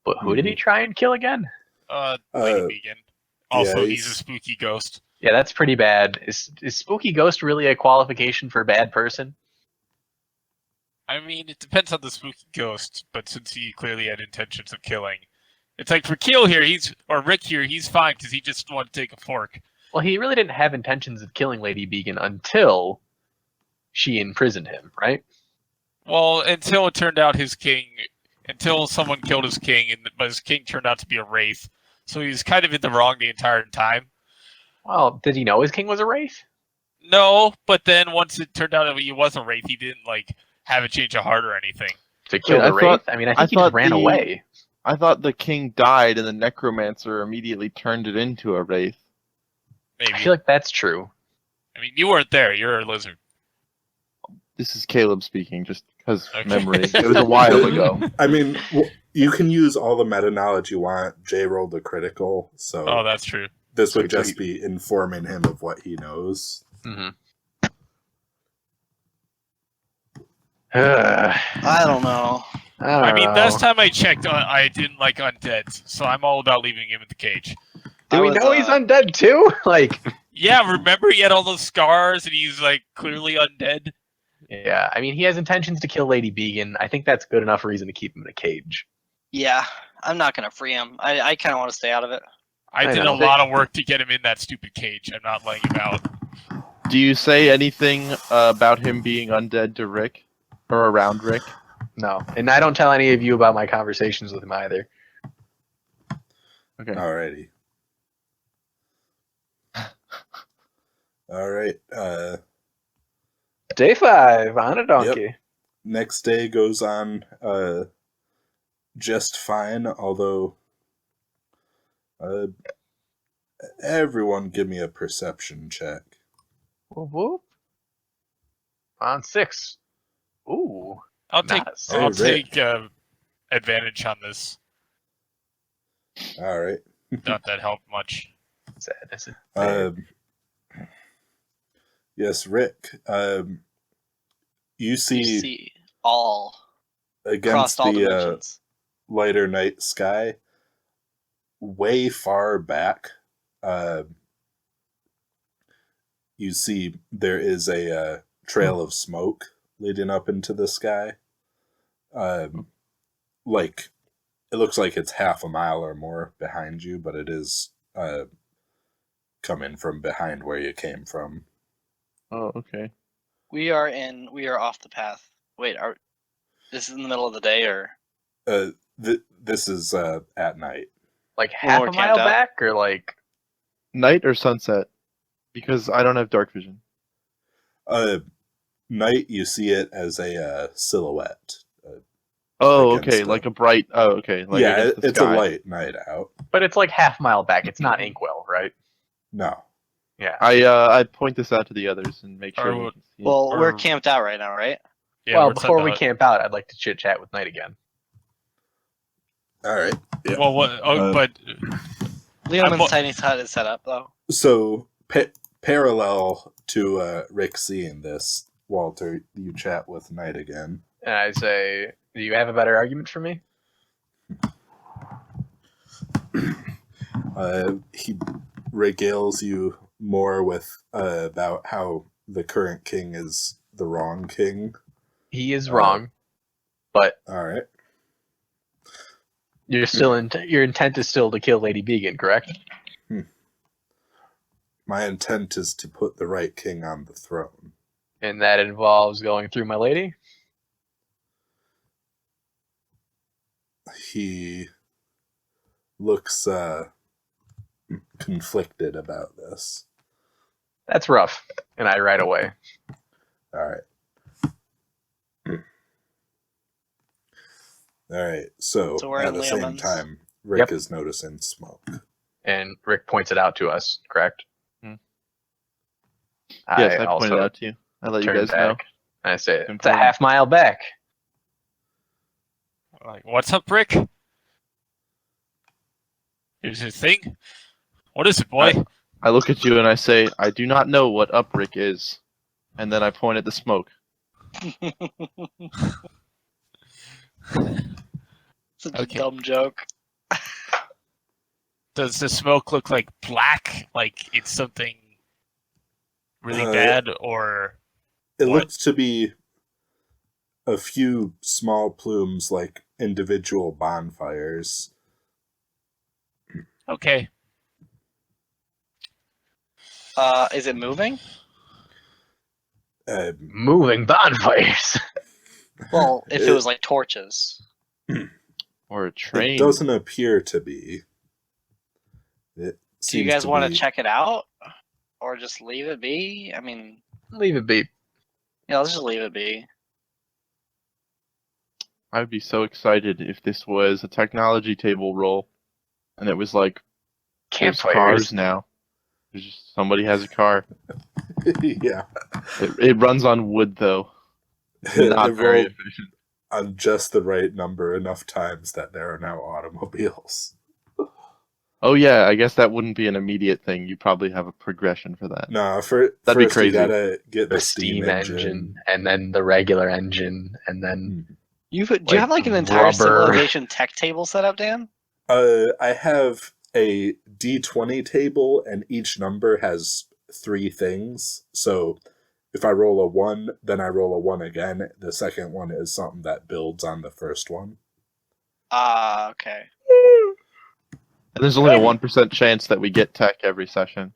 But who did he try and kill again? Lady Vegan. Also, yeah, he's a he's- spooky ghost. Yeah, that's pretty bad. Is Spooky Ghost really a qualification for bad person? I mean, it depends on the spooky ghost, but since he clearly had intentions of killing, it's like for Keel here, Rick here, he's fine because he just wanted to take a fork. Well, he really didn't have intentions of killing Lady Beacon until she imprisoned him, right? Well, until it turned out until someone killed his king, but his king turned out to be a wraith, so he was kind of in the wrong the entire time. Well, did he know his king was a wraith? No, but then once it turned out that he was a wraith, he didn't have a change of heart or anything. To kill Wait, the I wraith? thought- I mean, I I think he just thought ran the- away. I thought the king died and the necromancer immediately turned it into a wraith. Maybe. I feel like that's true. I mean, you weren't there. You're a lizard. This is Caleb speaking, just because Okay. memory. It was a while ago. I mean, you can use all the meta knowledge you want. Jay rolled a critical, so Oh, that's true. this would just be informing him of what he knows. Mm-hmm. I don't know. I mean, last time I checked, I didn't like undead, so I'm all about leaving him in the cage. Do we know he's undead too? Like, Yeah, remember he had all those scars and he's like clearly undead? yeah, I mean, he has intentions to kill Lady Began. I think that's good enough reason to keep him in a cage. Yeah, I'm not gonna free him. I kind of want to stay out of it. I did a lot of work to get him in that stupid cage. I'm not letting him out. Do you say anything about him being undead to Rick? Or around Rick? No, and I don't tell any of you about my conversations with him either. Okay. Alrighty. All right. Day 5 on a donkey. Yep. Next day goes on just fine, although everyone give me a perception check. Whoop, whoop. On 6. Ooh. I'll take Nice. Hey, I'll Rick. take advantage on this. All right. Not that help much. Sad, is it? Yes, Rick. You You see see all against across all the dimensions. lighter night sky, way far back, you see there is a trail of smoke leading up into the sky. Like, it looks like it's half a mile or more behind you, but it is coming from behind where you came from. Oh, okay. We are off the path. Wait, this is in the middle of the day, or This is at night. Like When half we're a mile camped out? back, or like Night or sunset? Because I don't have dark vision. Night, you see it as a silhouette. Oh, Against okay, the- like a bright. Oh, okay. Like Yeah, against the it's sky. a light night out. but it's like half mile back. It's not Inkwell, right? No. Yeah. I point this out to the others and make sure. Or we what- can see it. well, we're Or- camped out right now, right? Yeah, well, we're before we set camp out, I'd like to chit chat with Knight again. All right. Yeah. Well, what? Oh, but Leoman's mo- tiny hut is set up though. So, parallel to Rick seeing this, Walter, you chat with Knight again. And I say, "Do you have a better argument for me?" He regales you more with about how the current king is the wrong king. He is wrong, but All right. you're still your intent is still to kill Lady Began, correct? My intent is to put the right king on the throne. And that involves going through my lady. He looks conflicted about this. That's rough. And I right away. All right. All right. So So we're at in the same Leoman's. time, Rick Yep. is noticing smoke. And Rick points it out to us, correct? Hmm. Yes, I also pointed out to you. I let you turn guys know. back. And I say, it's a Important. half mile back. like, what's up, Rick? Here's his thing. What is it, boy? I look at you and I say, I do not know what uprick is. And then I point at the smoke. Such a Okay. dumb joke. Does the smoke look like black? Like it's something really Uh, bad, or It What? looks to be a few small plumes like individual bonfires. okay? Is it moving? Moving bonfires. Well, if it was like torches. Or a train. It doesn't appear to be. It Do you seems guys want to be- check it out, or just leave it be? I mean, Leave it be. yeah, let's just leave it be. I'd be so excited if this was a technology table roll, and it was like, there's cars Campfires. now. There's just somebody has a car. Yeah. It runs on wood though. Not It very rolled efficient. on just the right number enough times that there are now automobiles. Oh yeah, I guess that wouldn't be an immediate thing. You probably have a progression for that. No, That'd be first crazy. you gotta get The the steam engine, and then the regular engine, and then Do you Like have like an entire rubber. civilization tech table set up, Dan? I have a D20 table, and each number has 3 things. So if I roll a 1, then I roll a 1 again. The second one is something that builds on the first one. Ah, okay. And there's only a 1% chance that we get tech every session.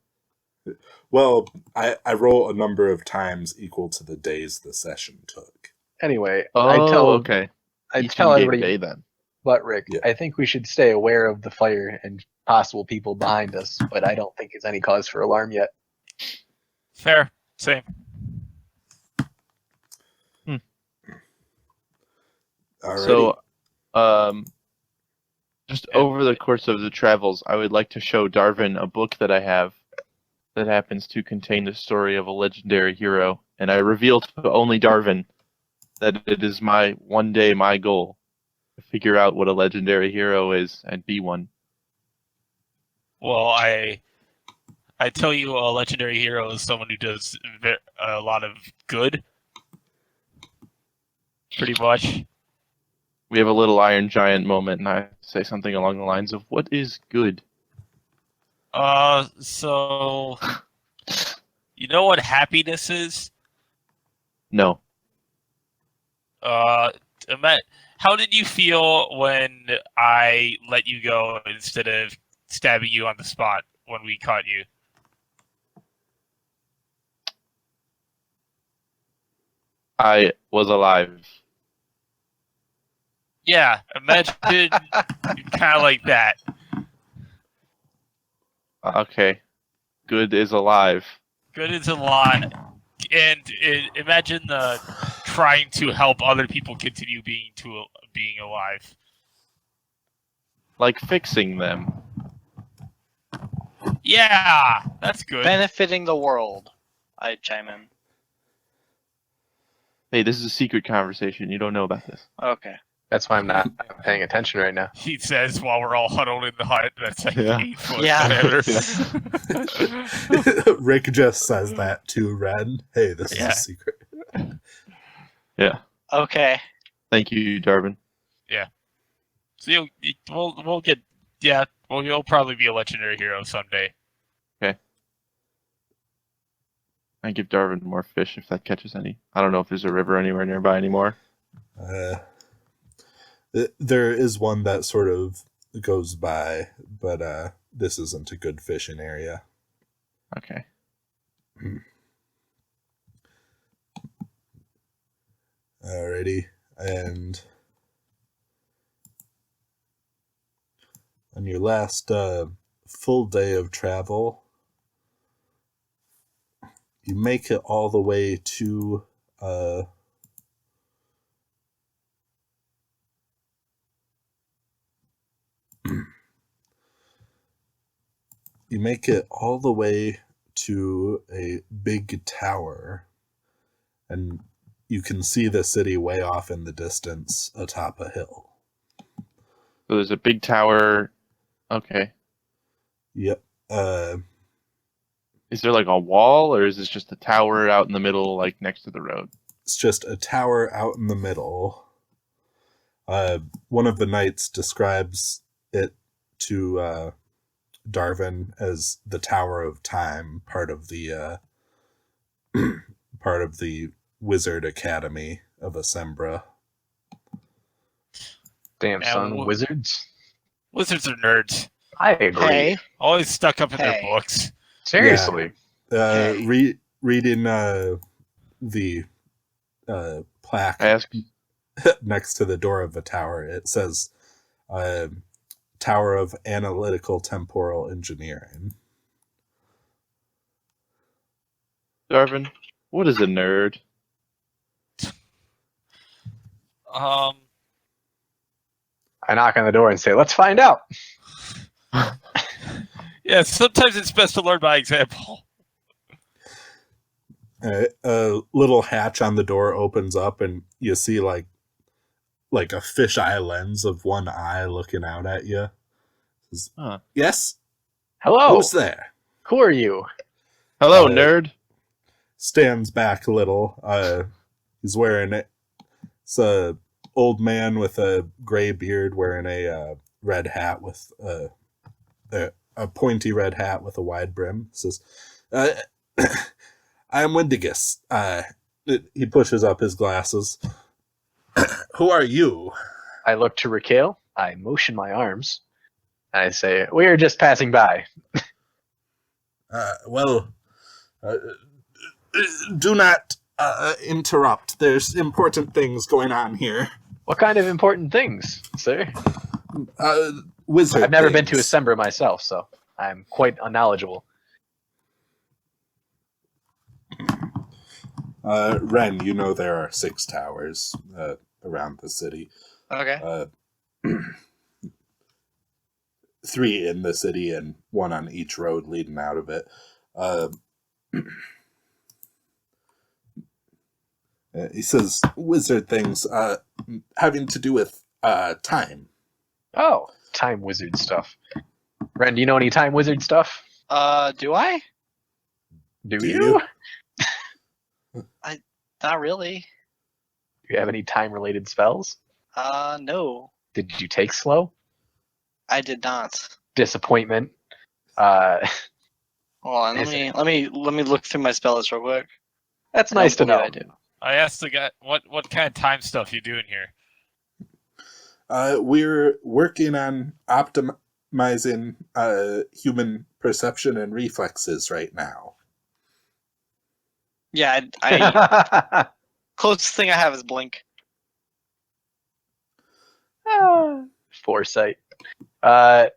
Well, I roll a number of times equal to the days the session took. anyway, Oh, I Each tell in-game everybody, day then. but Rick, Yeah. I think we should stay aware of the fire and possible people behind us, but I don't think it's any cause for alarm yet. Fair. Same. Alrighty. So, just And- over the course of the travels, I would like to show Darvin a book that I have that happens to contain the story of a legendary hero, and I reveal to only Darvin that it is my goal to figure out what a legendary hero is and be one. Well, I tell you, a legendary hero is someone who does a lot of good. Pretty much. We have a little Iron Giant moment, and I say something along the lines of, "What is good?" So you know what happiness is? No. How did you feel when I let you go instead of stabbing you on the spot when we caught you? I was alive. Yeah, imagine kind of like that. Okay. Good is alive. Good is a lot, and imagine trying to help other people continue being alive. Like fixing them. Yeah, that's good. Benefiting the world. I chime in. Hey, this is a secret conversation. You don't know about this. Okay. That's why I'm not paying attention right now. He says while we're all huddled in the hut. That's like Yeah. 8 foot Yeah. diameter. Rick just says that to Ren. Hey, this is Yeah. a secret. Yeah. Okay. Thank you, Darvin. So we'll get you'll probably be a legendary hero someday. I give Darvin more fish if that catches any. I don't know if there's a river anywhere nearby anymore. There is one that sort of goes by, but this isn't a good fishing area. Okay. Alrighty, and on your last full day of travel, you make it all the way to you make it all the way to a big tower, and you can see the city way off in the distance atop a hill. So there's a big tower. Okay. Yep. Is there like a wall, or is this just a tower out in the middle, like next to the road? It's just a tower out in the middle. One of the knights describes it to Darvin as the Tower of Time, part of the Wizard Academy of Essembra. Damn, Yeah, son, wizards. Wizards are nerds. I agree. Hey. Always stuck up in their Hey. books. Seriously. Hey. Reading the plaque I ask. next to the door of the tower, it says Tower of Analytical Temporal Engineering. Darvin, what is a nerd? I knock on the door and say, "Let's find out." Yeah, sometimes it's best to learn by example. A little hatch on the door opens up, and you see like a fisheye lens of one eye looking out at you. Says, Huh. Yes, Hello. who's there? Who are you? Hello, Uh, nerd. Stands back a little. He's wearing it. It's a old man with a gray beard wearing a red hat with a pointy red hat with a wide brim. Says, I am Wendigus. He pushes up his glasses. Who are you? I look to Raquel. I motion my arms. And I say, "We are just passing by." Do not interrupt. There's important things going on here. What kind of important things, sir? Wizard I've never been to things. Essembra myself, so I'm quite unknowledgeable. Ren, you know there are 6 towers around the city. Okay. 3 in the city and 1 on each road leading out of it. He says wizard things having to do with time. Oh, time wizard stuff. Ren, do you know any time wizard stuff? Do I? Do Do you? Not really. Do you have any time-related spells? No, Did you take slow? I did not. Disappointment. Hold on, Is let me look through my spell list real quick. That's I don't nice to believe know. I do. I asked the guy, what kind of time stuff you doing here? We're working on optimizing human perception and reflexes right now. Yeah, I closest thing I have is blink. Foresight. That's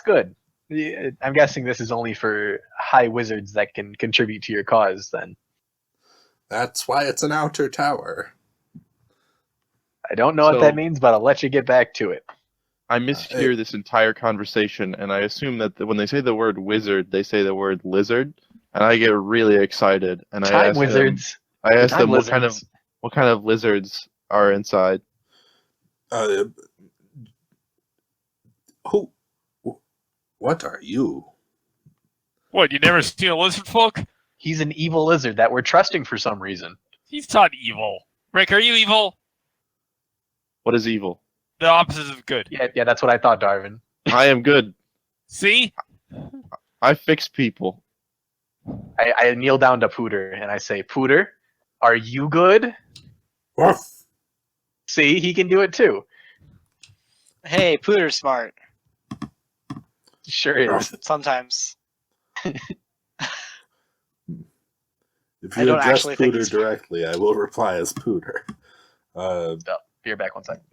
good. Yeah, I'm guessing this is only for high wizards that can contribute to your cause, then. That's why it's an outer tower. I don't know what So- that means, but I'll let you get back to it. I mishear this entire conversation, and I assume that when they say the word wizard, they say the word lizard, and I get really excited. And I Time ask wizards. Them, I ask Time them lizards. what kind of lizards are inside. Who? What are you? What, you never seen a lizard folk? He's an evil lizard that we're trusting for some reason. He's not evil. Rick, are you evil? What is evil? The opposite of good. Yeah, that's what I thought, Darwin. I am good. See? I fix people. I kneel down to Pooter and I say, "Pooter, are you good?" Woof. See, he can do it too. Hey, Pooter's smart. Sure is. Sometimes. If I you don't address actually think Pooter he's- directly, I will reply as Pooter. Be back 1 second.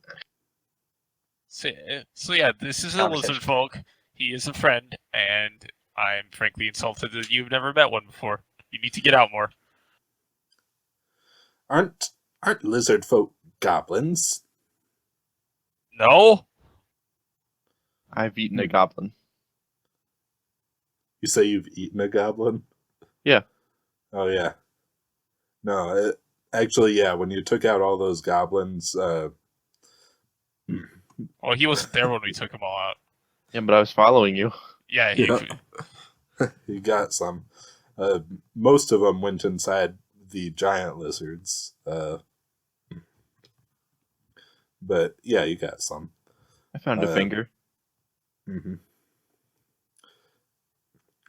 So yeah, this is a Conversation. lizard folk. He is a friend, and I'm frankly insulted that you've never met one before. You need to get out more. Aren't lizard folk goblins? No? I've eaten a goblin. You say you've eaten a goblin? Yeah. Oh yeah. No, actually, yeah. When you took out all those goblins, Well, he wasn't there when we took them all out. Yeah, but I was following you. Yeah, you got some. Most of them went inside the giant lizards. But yeah, you got some. I found a finger. Mm-hmm.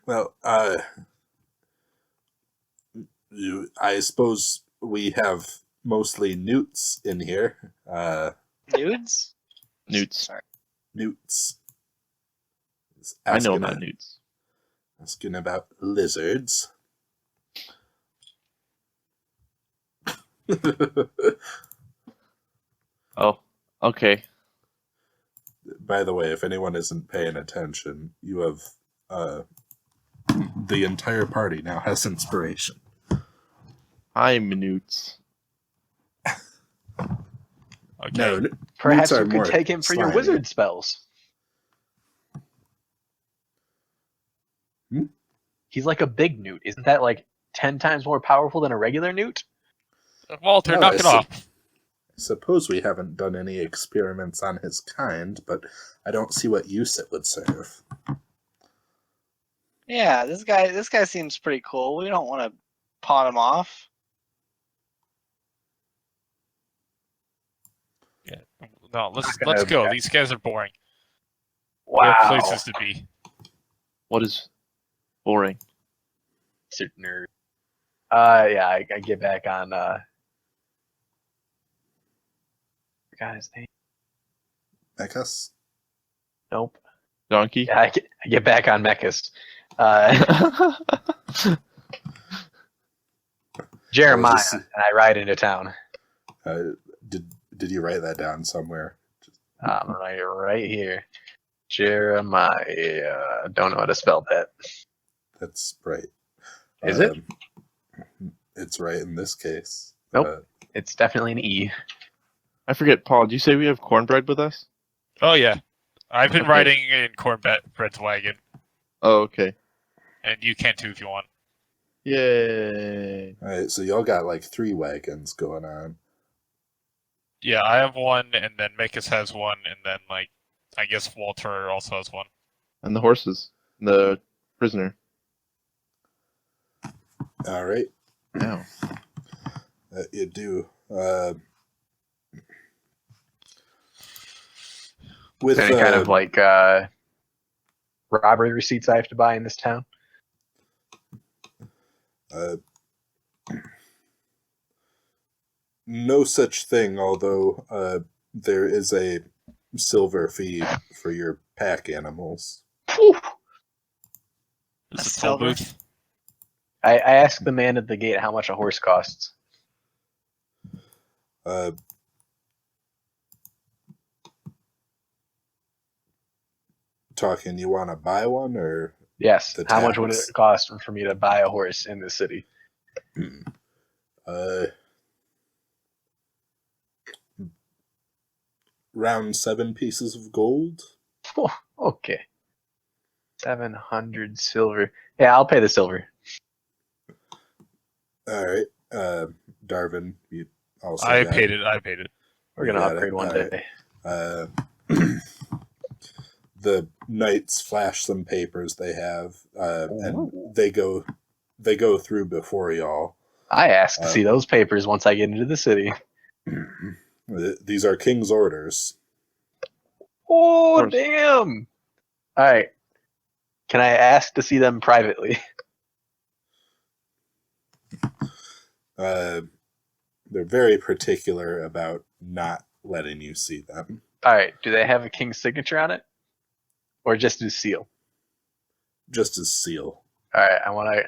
Well, I suppose we have mostly newts in here. Nudes? Newts. Sorry. Newts. I know about newts. Asking about lizards. Oh, okay. By the way, if anyone isn't paying attention, you have the entire party now has inspiration. I'm newts. okay. No, Perhaps Newts are you could more take him for your slimy. wizard spells. Hmm? He's like a big newt. Isn't that like 10 times more powerful than a regular newt? Walter, Well, knock I it see. off. Suppose we haven't done any experiments on his kind, but I don't see what use it would serve. Yeah, this guy seems pretty cool. We don't want to pawn him off. Yeah. No, let's gonna- go. These guys are boring. We Wow. have places to be. What is boring? Certain nerd. Yeah, I get back on. Forgot his name. Mechas? Nope. Donkey? Yeah, I get back on Mechas. Jeremiah, this- and I ride into town. Did you write that down somewhere? I'm right here. Jeremiah. Don't know how to spell that. That's right. Is it? It's right in this case. Nope. It's definitely an E. I forget, Paul, did you say we have cornbread with us? Oh yeah, I've been Okay. riding in Cornbread's wagon, Oh, okay. and you can too if you want. Yay. All right, so y'all got like 3 wagons going on. Yeah, I have one, and then Makis has one, and then like I guess Walter also has one. And the horses. The prisoner. All right, Ow. you do. With Any kind of like robbery receipts I have to buy in this town? no such thing, although there is a silver fee for your pack animals. Is A it toll silver? booth? I asked the man at the gate how much a horse costs. Uh, talking, you want to buy one or? Yes. The How much would it tax. cost for me to buy a horse in this city? Round 7 pieces of gold. Oh, okay. 700 silver. Yeah, I'll pay the silver. All right, Darvin, you also. I got- paid it. I paid it. We're You gonna got it. upgrade one All right. day. The knights flash some papers they have, and Ooh. they go through before y'all. I asked to see those papers once I get into the city. These are king's orders. Oh, course. damn! All right. Can I ask to see them privately? They're very particular about not letting you see them. All right. Do they have a king's signature on it, or just his seal? Just as seal. All right. I want to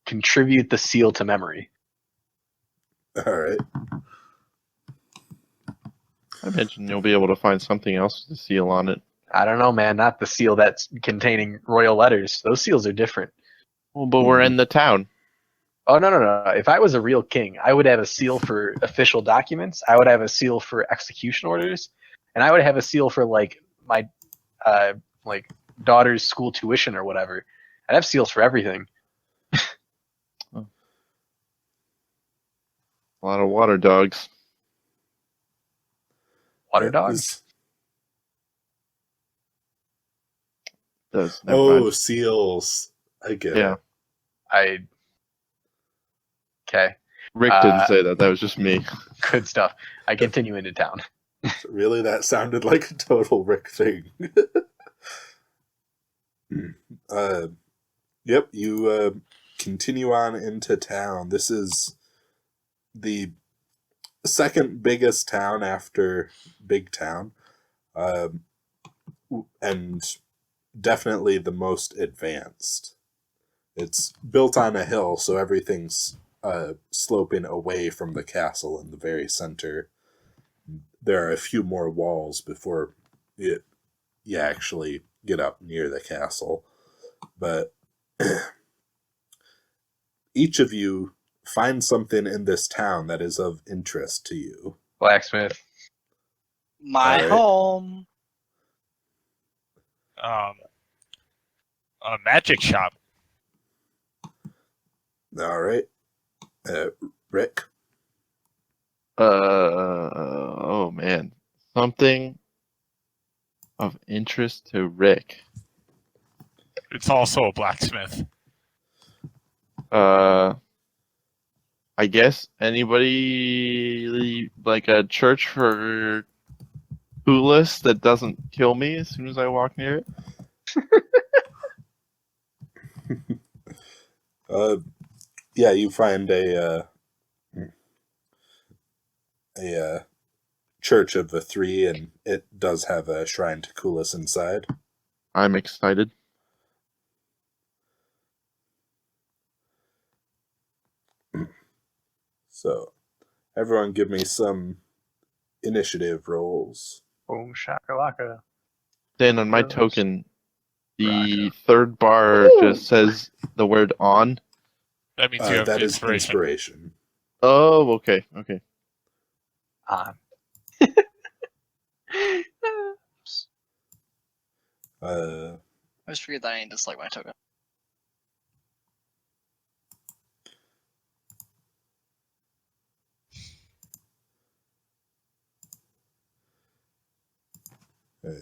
contribute the seal to memory. All right. I imagine you'll be able to find something else with the seal on it. I don't know, man. Not the seal that's containing royal letters. Those seals are different. Well, but we're in the town. Oh, no. If I was a real king, I would have a seal for official documents. I would have a seal for execution orders, and I would have a seal for like my like daughter's school tuition or whatever. I'd have seals for everything. A lot of water dogs. Water Yeah, dogs? Never Oh, mind. seals. I get Yeah. Okay, Rick didn't say that. That was just me. good stuff. I continue into town. it. Really, that sounded like a total Rick thing. Yep, you continue on into town. This is the second biggest town after Big Town, and definitely the most advanced. It's built on a hill, so everything's sloping away from the castle in the very center. There are a few more walls before you actually get up near the castle. But each of you find something in this town that is of interest to you. Blacksmith. My Alright. home. A magic shop. All right. Rick. Oh man, something of interest to Rick. It's also a blacksmith. I guess anybody like a church for Clueless that doesn't kill me as soon as I walk near it. Yeah, you find a church of the three, and it does have a shrine to Coolus inside. I'm excited. So, everyone give me some initiative rolls. Boom shakalaka. Then on my Yes. token, the third bar just says the word on. That means you have That is inspiration. inspiration. Oh, okay. On. Uh, I just figured that I need to select my token.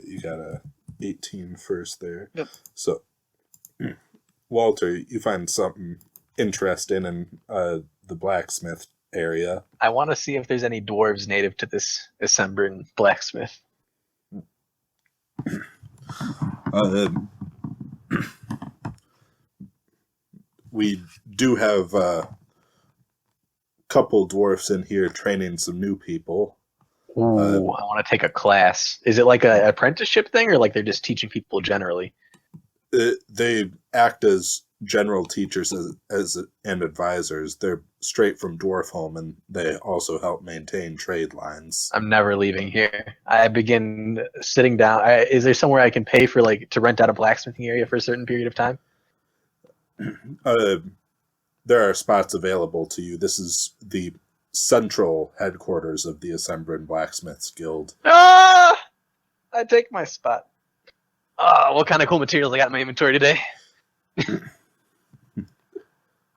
you got a 18 first there. Yep. So, Walter, you find something interesting in the blacksmith area. I want to see if there's any dwarves native to this Essembran blacksmith. We do have a couple dwarfs in here training some new people. Ooh, I want to take a class. Is it like an apprenticeship thing, or like they're just teaching people generally? They act as general teachers and advisors. They're straight from dwarf home, and they also help maintain trade lines. I'm never leaving here. I begin sitting down. Is there somewhere I can pay for like to rent out a blacksmithing area for a certain period of time? There are spots available to you. This is the central headquarters of the Essembran Blacksmiths Guild. Ah! I take my spot. What kind of cool materials I got in my inventory today?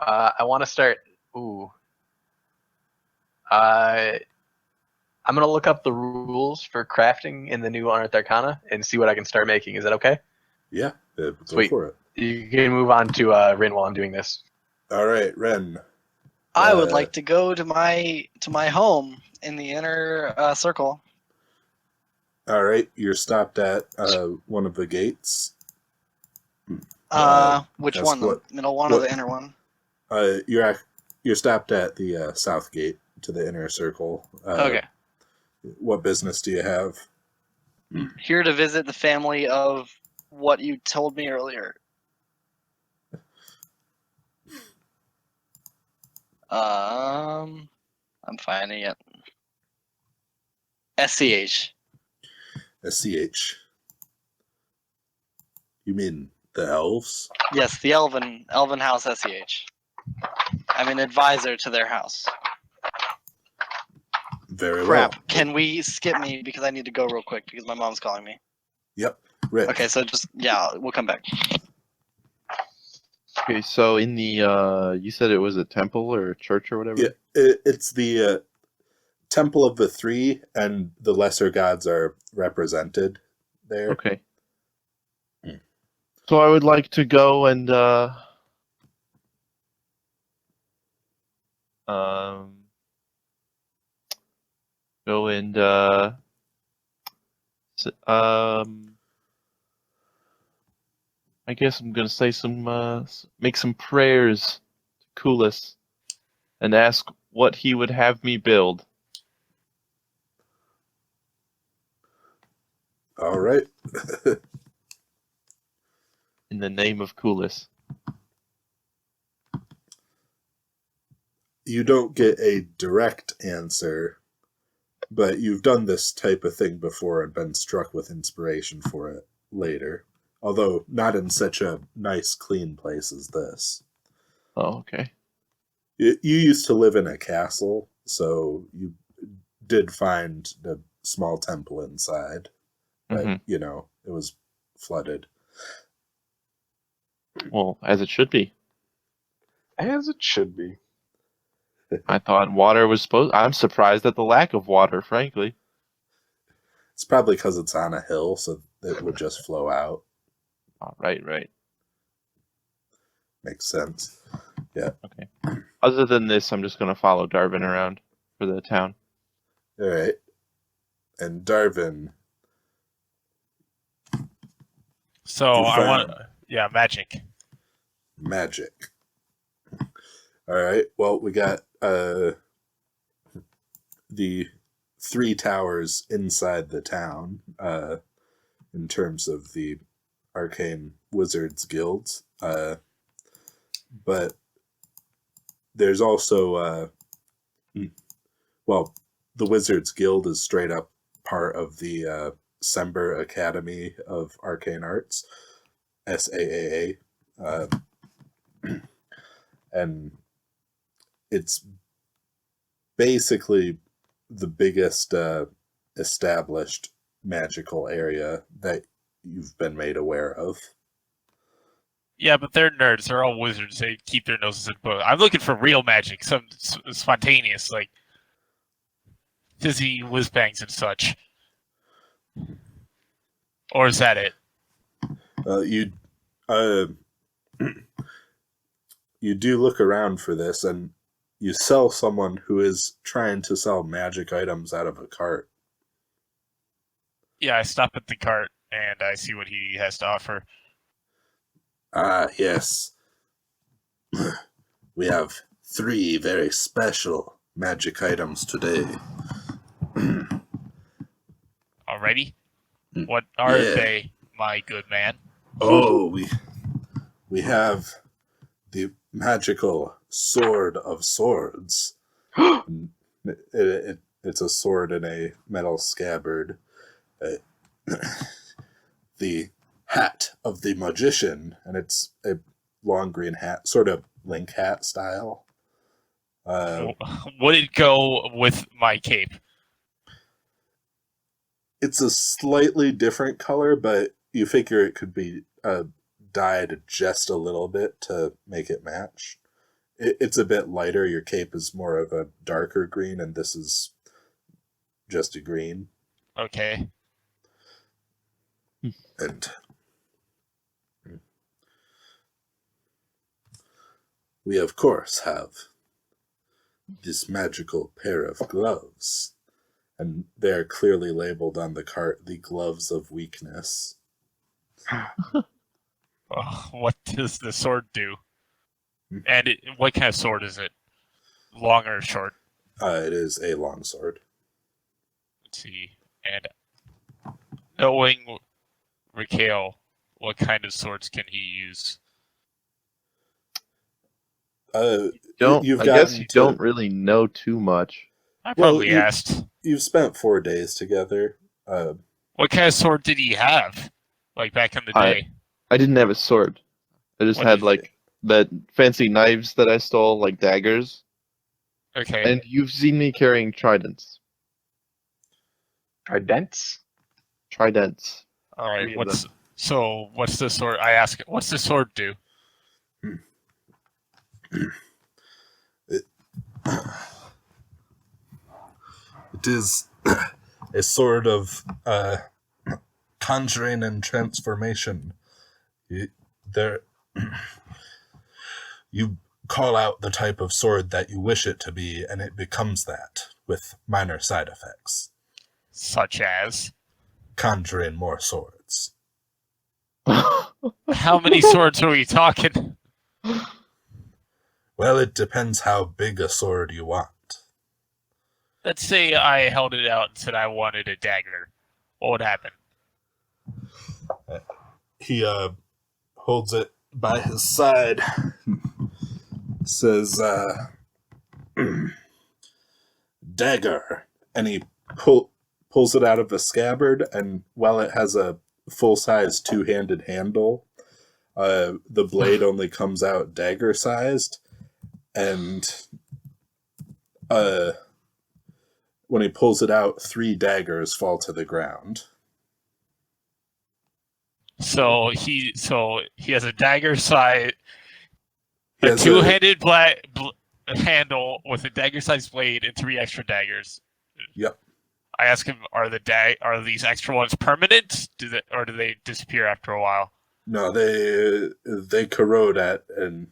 I want to start. Ooh. I'm gonna look up the rules for crafting in the new Unearthed Arcana and see what I can start making. Is that okay? Yeah, go Sweet. for it. You can move on to Rin while I'm doing this. All right, Ren. I would like to go to my home in the inner circle. All right, you're stopped at one of the gates. Which that's one? what- The middle one or what- the inner one? You're stopped at the south gate to the inner circle. Okay. What business do you have? Here to visit the family of what you told me earlier. I'm finding it. SCH. SCH. You mean the elves? Yes, the Elven house SCH. I'm an advisor to their house. Very Crap. well. Can we skip me because I need to go real quick because my mom's calling me. Yep. Rick. Okay, so just we'll come back. Okay, so in the you said it was a temple or a church or whatever. Yeah, it's the Temple of the Three, and the lesser gods are represented there. Okay. So I would like to go and go and I guess I'm gonna say some make some prayers to Coolus and ask what he would have me build. All right. In the name of Coolus. You don't get a direct answer, but you've done this type of thing before and been struck with inspiration for it later. Although not in such a nice, clean place as this. Oh, okay. You used to live in a castle, so you did find the small temple inside. But, Mhm. you know, it was flooded. Well, as it should be. As it should be. I thought water was supposed. I'm surprised at the lack of water, frankly. It's probably because it's on a hill, so it would just flow out. Oh, right. Makes sense. Other than this, I'm just gonna follow Darvin around for the town. All right. And Darvin, So You I found- want, yeah, magic. magic. All right. Well, we got the 3 towers inside the town in terms of the Arcane Wizards Guilds. But there's also, well, the Wizards Guild is straight up part of the Essembra Academy of Arcane Arts, SAAA. And it's basically the biggest established magical area that you've been made aware of. Yeah, but they're nerds. They're all wizards. They keep their noses in both. I'm looking for real magic, some spontaneous, like fizzy whiz bangs and such. Or is that it? You do look around for this, and you sell someone who is trying to sell magic items out of a cart. Yeah, I stop at the cart and I see what he has to offer. Ah, yes. We have 3 very special magic items today. Alrighty? What are Yeah. they, my good man? Oh, we have the magical Sword of Swords. It's a sword in a metal scabbard. The Hat of the Magician, and it's a long green hat, sort of Link hat style. Would it go with my cape? It's a slightly different color, but you figure it could be dyed just a little bit to make it match. It's a bit lighter. Your cape is more of a darker green, and this is just a green. Okay. And we, of course, have this magical pair of gloves. And they are clearly labeled on the cart, the gloves of weakness. What does the sword do? And what kind of sword is it? Long or short? It is a longsword. Let's see. And knowing Raquel, what kind of swords can he use? I You've guess gotten you to- don't really know too much. I Well, probably asked. You've spent 4 days together. What kind of sword did he have? Like back in the day? I didn't have a sword. I just What had is like that fancy knives that I stole, like daggers. Okay. And you've seen me carrying tridents. Tridents? Tridents. All right. three of What's the sword? I ask. What's the sword do? It is a sword of conjuring and transformation. You call out the type of sword that you wish it to be, and it becomes that, with minor side effects. Such as? Conjuring more swords. How many swords are we talking? Well, it depends how big a sword you want. Let's say I held it out and said I wanted a dagger. What would happen? He holds it by his side, says, dagger, and he pulls it out of the scabbard, and while it has a full-size 2-handed handle, the blade only comes out dagger-sized, and when he pulls it out, 3 daggers fall to the ground. So he has a dagger side, He a has two-handed handle with a dagger-sized blade and 3 extra daggers. Yep. I ask him, are these extra ones permanent? Or do they disappear after a while? No, they corrode at an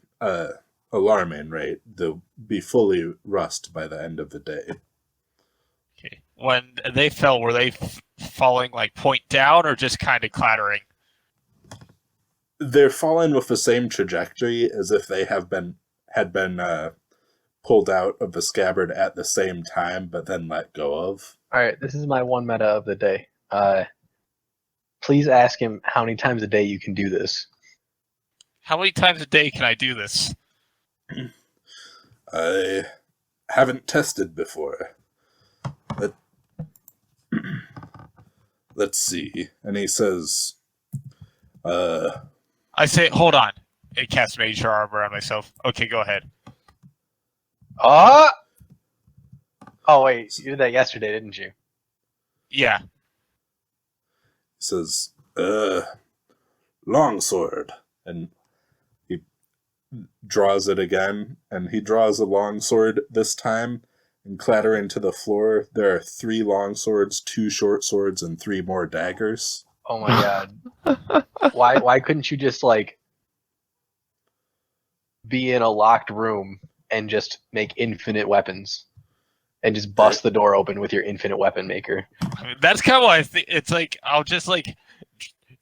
alarming rate. They'll be fully rust by the end of the day. Okay. When they fell, were they falling like point down or just kind of clattering? They're falling with the same trajectory as if they had been pulled out of the scabbard at the same time, but then let go of. All right, this is my one meta of the day. Please ask him how many times a day you can do this. How many times a day can I do this? I haven't tested before. Let's see. And he says, I say, hold on. It casts Major Armor on myself. Okay, go ahead. Oh wait, you did that yesterday, didn't you? Yeah. He says, longsword. And he draws it again, and he draws a longsword this time, and clattering to the floor, there are 3 longswords, 2 short swords, and 3 more daggers. Oh my god. Why couldn't you just, like, be in a locked room and just make infinite weapons? And just bust the door open with your infinite weapon maker. I mean, that's kind of what I think. It's like, I'll just, like,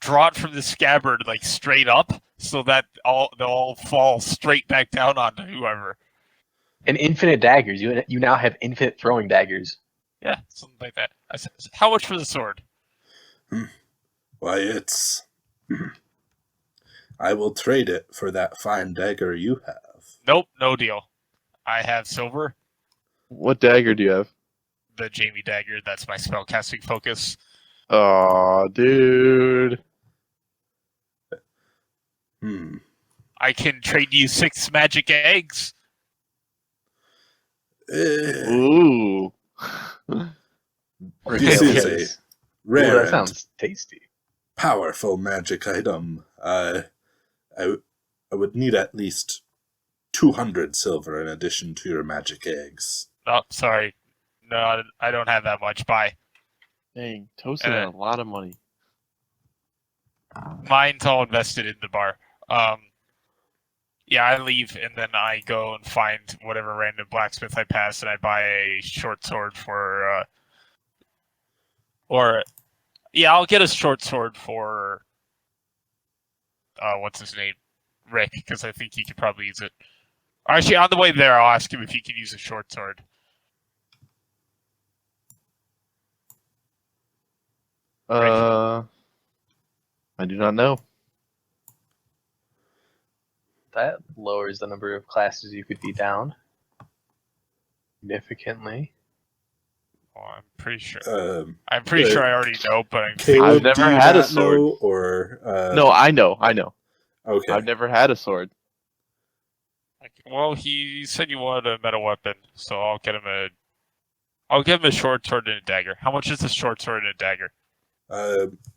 draw it from the scabbard, like, straight up, so that they'll all fall straight back down onto whoever. And infinite daggers. You now have infinite throwing daggers. Yeah, something like that. I said, how much for the sword? Why, it's... I will trade it for that fine dagger you have. Nope, no deal. I have silver. What dagger do you have? The Jamie dagger. That's my spellcasting focus. Aw, dude. I can trade you 6 magic eggs. Ooh. This is a rare Ooh, that and sounds tasty. powerful magic item. I would need at least 200 silver in addition to your magic eggs. Oh, sorry. No, I don't have that much. Bye. Dang, Toasted had a lot of money. Mine's all invested in the bar. Yeah, I leave and then I go and find whatever random blacksmith I pass and I buy a short sword for, I'll get a short sword for, what's his name? Rick, because I think he could probably use it. Actually, on the way there, I'll ask him if he can use a short sword. I do not know. That lowers the number of classes you could be down significantly. Oh, I'm pretty sure. Um, I'm pretty sure I already know, but I'm Caleb, I've never do you had a not sword. know, or No, I know. okay. I've never had a sword. well, he said you wanted a metal weapon, so I'll get him a short sword and a dagger. How much is a short sword and a dagger?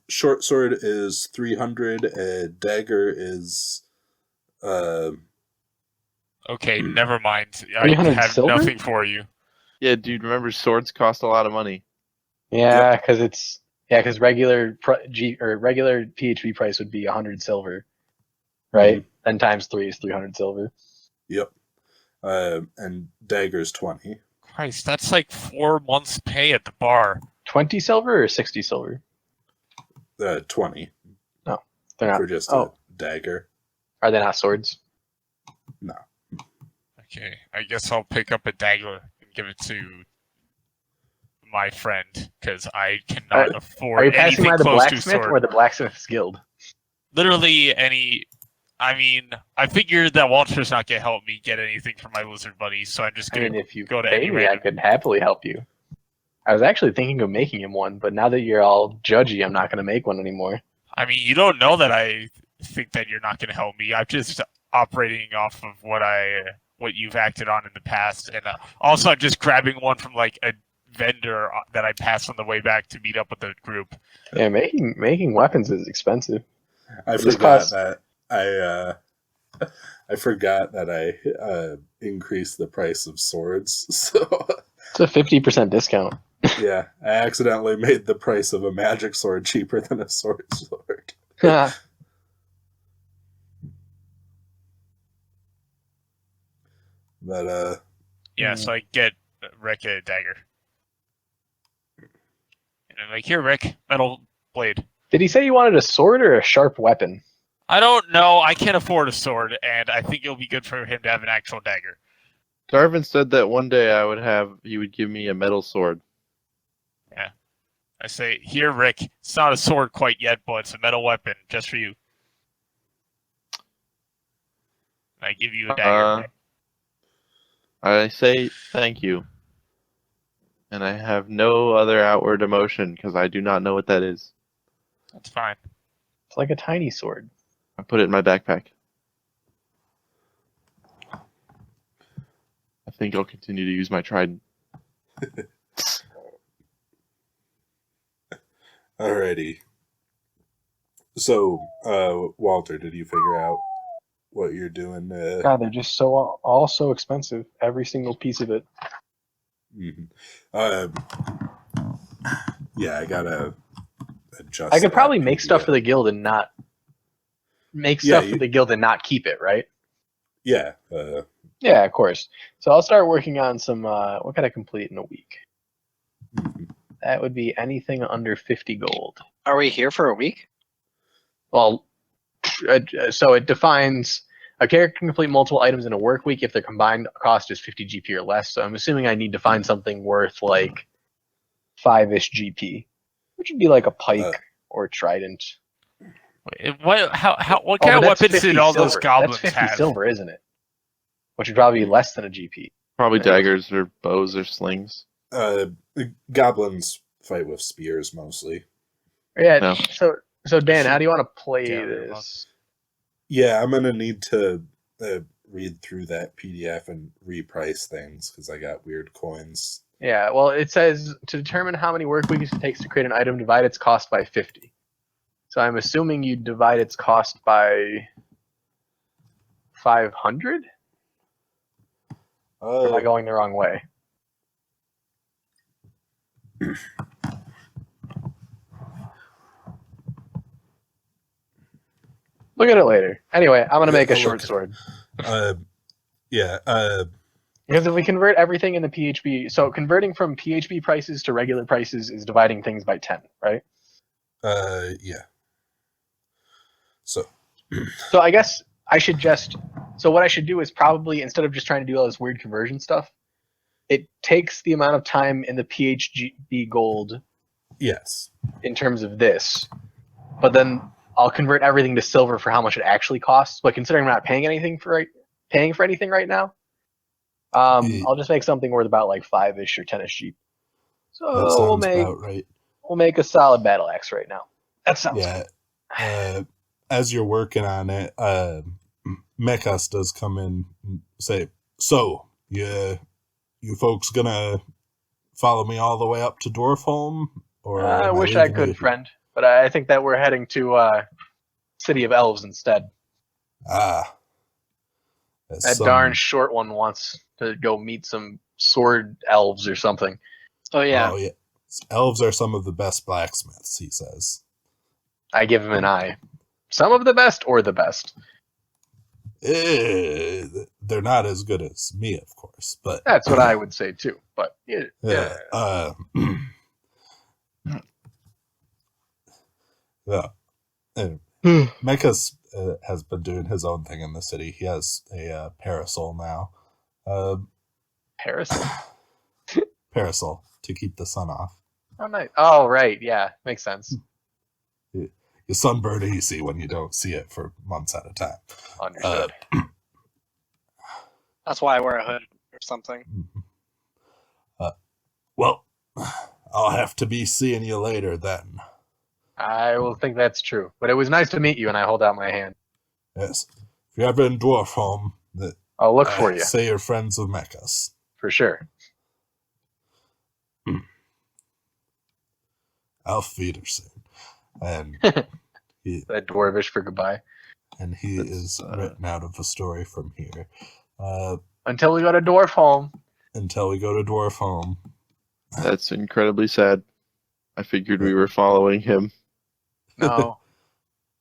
Short sword is 300. A dagger is Okay, never mind. I 300 have silver? nothing for you. Yeah, dude, remember swords cost a lot of money. Yeah, because regular regular PHP price would be 100 silver, right? Then times 3 is 300 silver. Yep. And daggers 20. Christ, that's like 4 months' pay at the bar. 20 silver or 60 silver? 20 They're not. for just Oh, a dagger. are they not swords? No. Okay, I guess I'll pick up a dagger and give it to my friend because I cannot afford Are you passing anything by the close to blacksmith sword. or the blacksmith's guild? Literally any. I mean, I figured that Walter's not gonna help me get anything from my lizard buddies, so I'm just I gonna mean, if you go to pay any me, I random. could happily help you. I was actually thinking of making him one, but now that you're all judgy, I'm not going to make one anymore. I mean, you don't know that I think that you're not gonna help me. I'm just operating off of what you've acted on in the past, and also I'm just grabbing one from like vendor that I passed on the way back to meet up with the group. Yeah, making weapons is expensive. I This forgot costs- that I forgot that I increased the price of swords. So It's a 50% discount. yeah, I accidentally made the price of a magic sword cheaper than a sword. But Yeah, so I get Rick a dagger. And I'm like, here, Rick, metal blade. Did he say you wanted a sword or a sharp weapon? I don't know. I can't afford a sword, and I think it'll be good for him to have an actual dagger. Darvin said that one day he would give me a metal sword. I say, here, Rick, it's not a sword quite yet, but it's a metal weapon just for you. And I give you a dagger. I say thank you. And I have no other outward emotion because I do not know what that is. That's fine. It's like a tiny sword. I put it in my backpack. I think I'll continue to use my trident. alrighty. So, Walter, did you figure out what you're doing? God, they're just all so expensive. Every single piece of it. Yeah, I gotta adjust. I could that probably make stuff PDF. for the guild and not make stuff for the guild and not keep it, right? Yeah. Yeah, of course. So I'll start working on some. What can I complete in a week? That would be anything under 50 gold. Are we here for a week? Well, so it defines a character can complete multiple items in a work week if their combined cost is 50 GP or less. So I'm assuming I need to find something worth like 5-ish GP, which would be like a pike or trident. Wait, what kind of that's weapons 50 did all those silver. goblins That's 50 have? silver, isn't it? Which would probably be less than a GP. Probably Right. daggers or bows or slings. Goblins fight with spears mostly. Yeah. No. So Dan, how do you want to play Yeah, this? Yeah, I'm gonna need to read through that PDF and reprice things because I got weird coins. Yeah, well, it says to determine how many work weeks it takes to create an item, divide its cost by 50. So I'm assuming you divide its cost by 500? Or am I going the wrong way? Look at it later. Anyway, I'm going to make a I'll short look. sword. Yeah. Because if we convert everything in the PHP, so converting from PHP prices to regular prices is dividing things by 10, right? Yeah. So. So I guess I should so what I should do is probably, instead of just trying to do all this weird conversion stuff, it takes the amount of time in the PHP gold Yes. in terms of this, but then I'll convert everything to silver for how much it actually costs. But considering I'm not paying for anything right now, I'll just make something worth about like 5-ish or 10-ish G. So That sounds about right. we'll make a solid battle axe right now. That sounds Yeah. As you're working on it, Mechas does come in and say, "So, you folks gonna follow me all the way up to Dwarfholm, or I am wish I leaving you could, here?" friend, but I think that we're heading to City of Elves instead. Ah, that's That some- darn short one wants to go meet some sword elves or something. Oh yeah. Oh yeah, elves are some of the best blacksmiths, he says. I give him an eye. Some of the best or the best. They're not as good as me, of course, but That's what I would say too. But yeah. yeah. And Mechas has been doing his own thing in the city. He has a parasol now. Parasol. Parasol to keep the sun off. Oh, nice. Oh, right. Yeah, makes sense. You sunburn easy when you don't see it for months at a time. Understood. That's why I wear a hood or something. Well, I'll have to be seeing you later then. I will think that's true. But it was nice to meet you, and I hold out my hand. Yes. If you're ever in Dwarfholm, I'll look for you, say you're friends with Mechas. for sure. Auf Wiedersehen. And he, That dwarvish for goodbye. and he That's, is written out of a story from here. Until we go to dwarf home. Until we go to Dwarf Home. That's incredibly sad. I figured we were following him. No.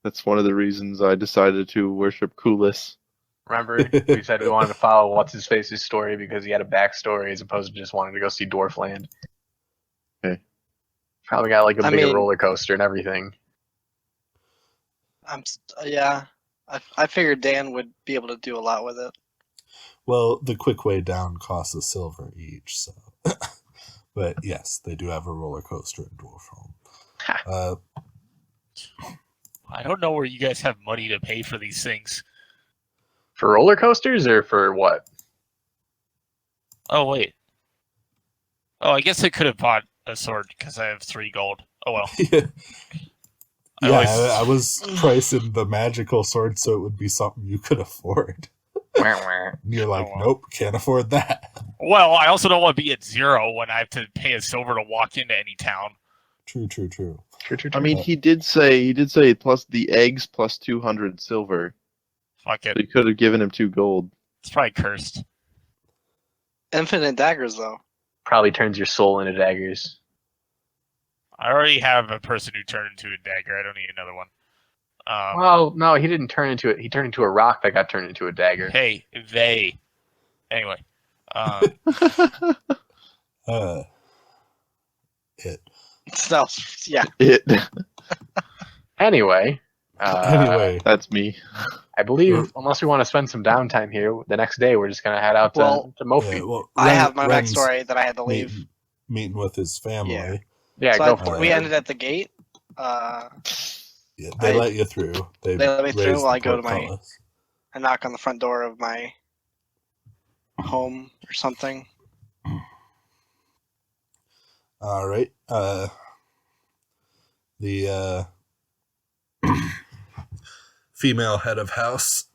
That's one of the reasons I decided to worship Kulis. Remember, we said we wanted to follow What's-His-Face's story because he had a backstory as opposed to just wanting to go see Dwarfland. Okay. Probably got like a I bigger mean- roller coaster and everything. Yeah. I figured Dan would be able to do a lot with it. Well, the quick way down costs a silver each, so. But yes, they do have a roller coaster in Dwarf Home. I don't know where you guys have money to pay for these things. For roller coasters or for what? Oh, wait. Oh, I guess I could have bought a sword because I have 3 gold. Oh, well. Yeah, always- I was pricing the magical sword so it would be something you could afford. And you're like, Oh, well. nope, can't afford that. Well, I also don't want to be at 0 when I have to pay a silver to walk into any town. True. True. I mean, he did say plus the eggs plus 200 silver. Fuck it. So you could have given him 2 gold. It's probably cursed. Infinite daggers, though. Probably turns your soul into daggers. I already have a person who turned into a dagger. I don't need another one. Well, no, he didn't turn into it. He turned into a rock that got turned into a dagger. Hey, they. Anyway. It. So, yeah. It. Anyway. Anyway, That's me. I believe, unless we want to spend some downtime here, the next day we're just going to head out to, Well, to Mofi. yeah, well, I have my Ren's backstory that I had to leave. Meeting with his family. Yeah. Yeah, So go I- for it. we ended at the gate. Yeah, they I- let you through. They let me through raised while the I go to my- portcullis. I knock on the front door of my home or something. All right. The female head of house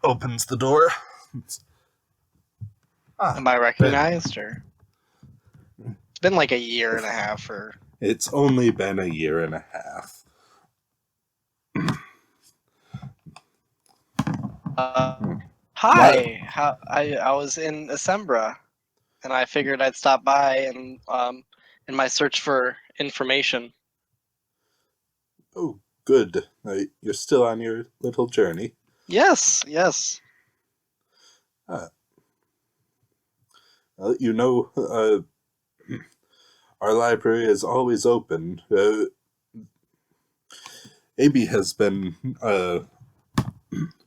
opens the door. Am I recognized or? It's been like a year and a half or. It's only been a year and a half. Hi. How I was in Essembra, and I figured I'd stop by and in my search for information. Oh, good. You're still on your little journey. Yes. Yes. You know, our library is always open. Aby has been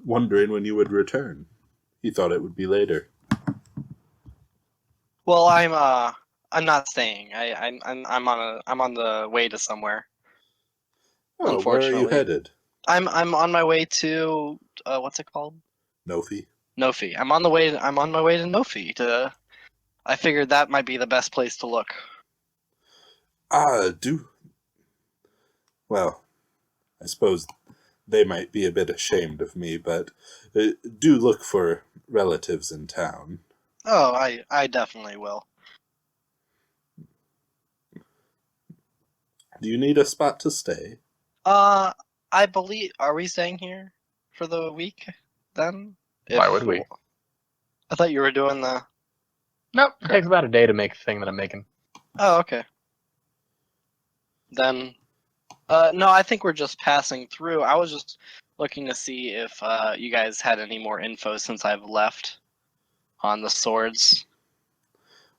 wondering when you would return. He thought it would be later. Well, I'm not staying. I'm on the way to somewhere. Oh, where are you Unfortunately. headed? I'm on my way to what's it called? Nofi? Nofi. I'm on my way to Nofi. I figured that might be the best place to look. Well, I suppose they might be a bit ashamed of me, but do look for relatives in town. Oh, I definitely will. Do you need a spot to stay? I believe. Are we staying here for the week then? Why would we? I thought you were doing the. Nope, it takes about a day to make the thing that I'm making. Oh, okay. Then, no, I think we're just passing through. I was just looking to see if you guys had any more info since I've left on the swords.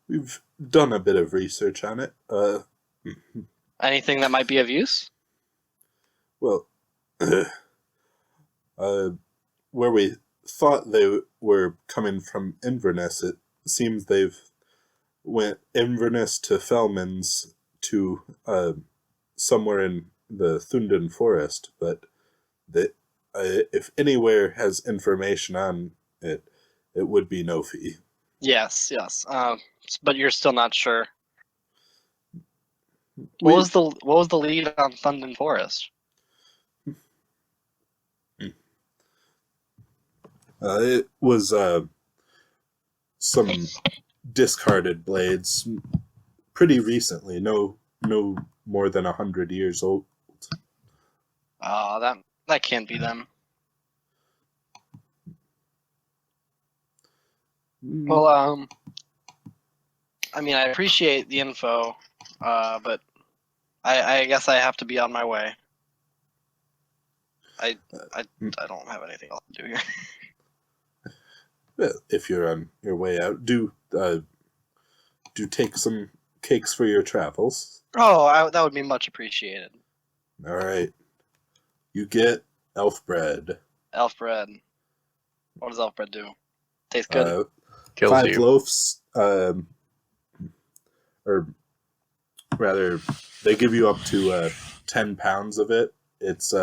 We've done a bit of research on it. Anything that might be of use? Well, where we thought they were coming from Inverness, it seems they've went Inverness to Fellman's to somewhere in the Thunden Forest, but that if anywhere has information on it, it would be Nofi. Yes. But you're still not sure. What was the lead on Thunden Forest? It was some discarded blades pretty recently. No more than 100 years old. That can't be them. Well, I mean, I appreciate the info, but I guess I have to be on my way. I don't have anything else to do here. Well, if you're on your way out, do take some cakes for your travels. Oh, that would be much appreciated. All right. You get elf bread. Elf bread. What does elf bread do? Tastes good. Kills 5 you. loaves, or rather, they give you up to 10 pounds of it. It's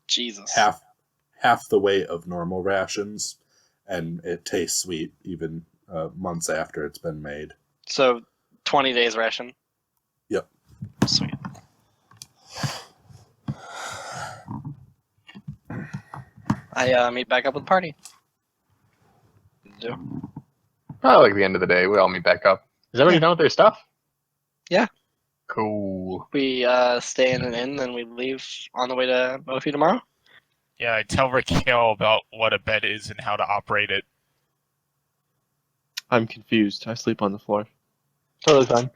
Jesus. half the weight of normal rations, and it tastes sweet even months after it's been made. So, 20 days ration. Yep. Sweet. I meet back up with the party. Do. Probably like the end of the day, we all meet back up. Is everybody done with their stuff? Yeah. Cool. We stay in an inn, then we leave on the way to Mofi tomorrow. Yeah, I tell Raquel about what a bed is and how to operate it. I'm confused. I sleep on the floor. Totally fine.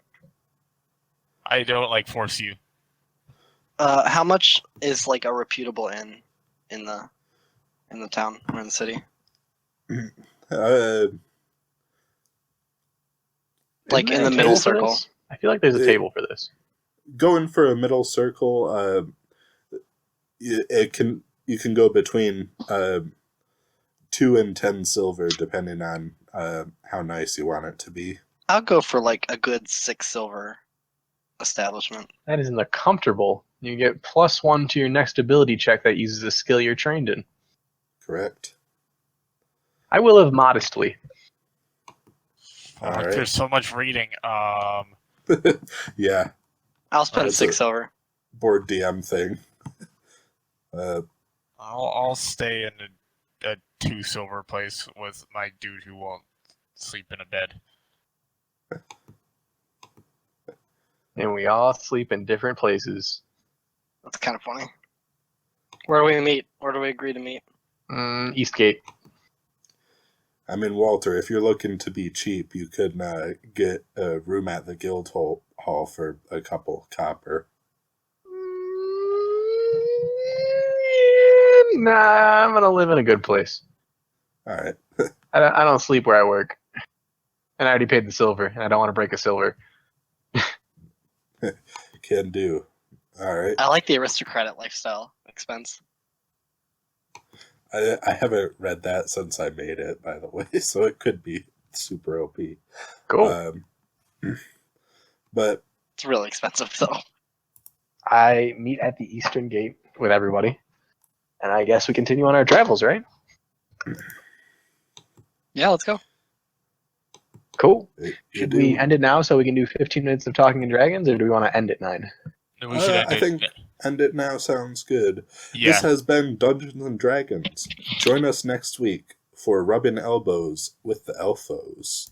I don't force you. How much is like a reputable inn in the town or in the city? Like Isn't in there the a middle table for circle. this? I feel like there's a table for this. Going for a middle circle, you can go between 2 and 10 silver, depending on how nice you want it to be. I'll go for like a good 6 silver establishment. That is in the comfortable. You get +1 to your next ability check that uses a skill you're trained in. Correct. I will live modestly. All right. There's so much reading. Yeah, I'll spend That's 6 a- silver. board DM thing. I'll stay in a 2 silver place with my dude who won't sleep in a bed. And we all sleep in different places. That's kind of funny. Where do we meet? Where do we agree to meet? Eastgate. I mean, Walter, if you're looking to be cheap, you could get a room at the guild hall for a couple copper. Nah, I'm gonna live in a good place. All right. I don't sleep where I work. And I already paid the silver, and I don't want to break a silver. Can do. All right. I like the aristocratic lifestyle expense. I haven't read that since I made it, by the way, so it could be super OP. Cool. But It's really expensive though. I meet at the Eastern Gate with everybody. And I guess we continue on our travels, right? Yeah, let's go. Cool. you Should do. we end it now so we can do 15 minutes of Talking in Dragons, or do we want to end at 9? No, we should end I it. think end it now sounds good. Yeah. This has been Dungeons and Dragons. Join us next week for Rubbing Elbows with the Elfos.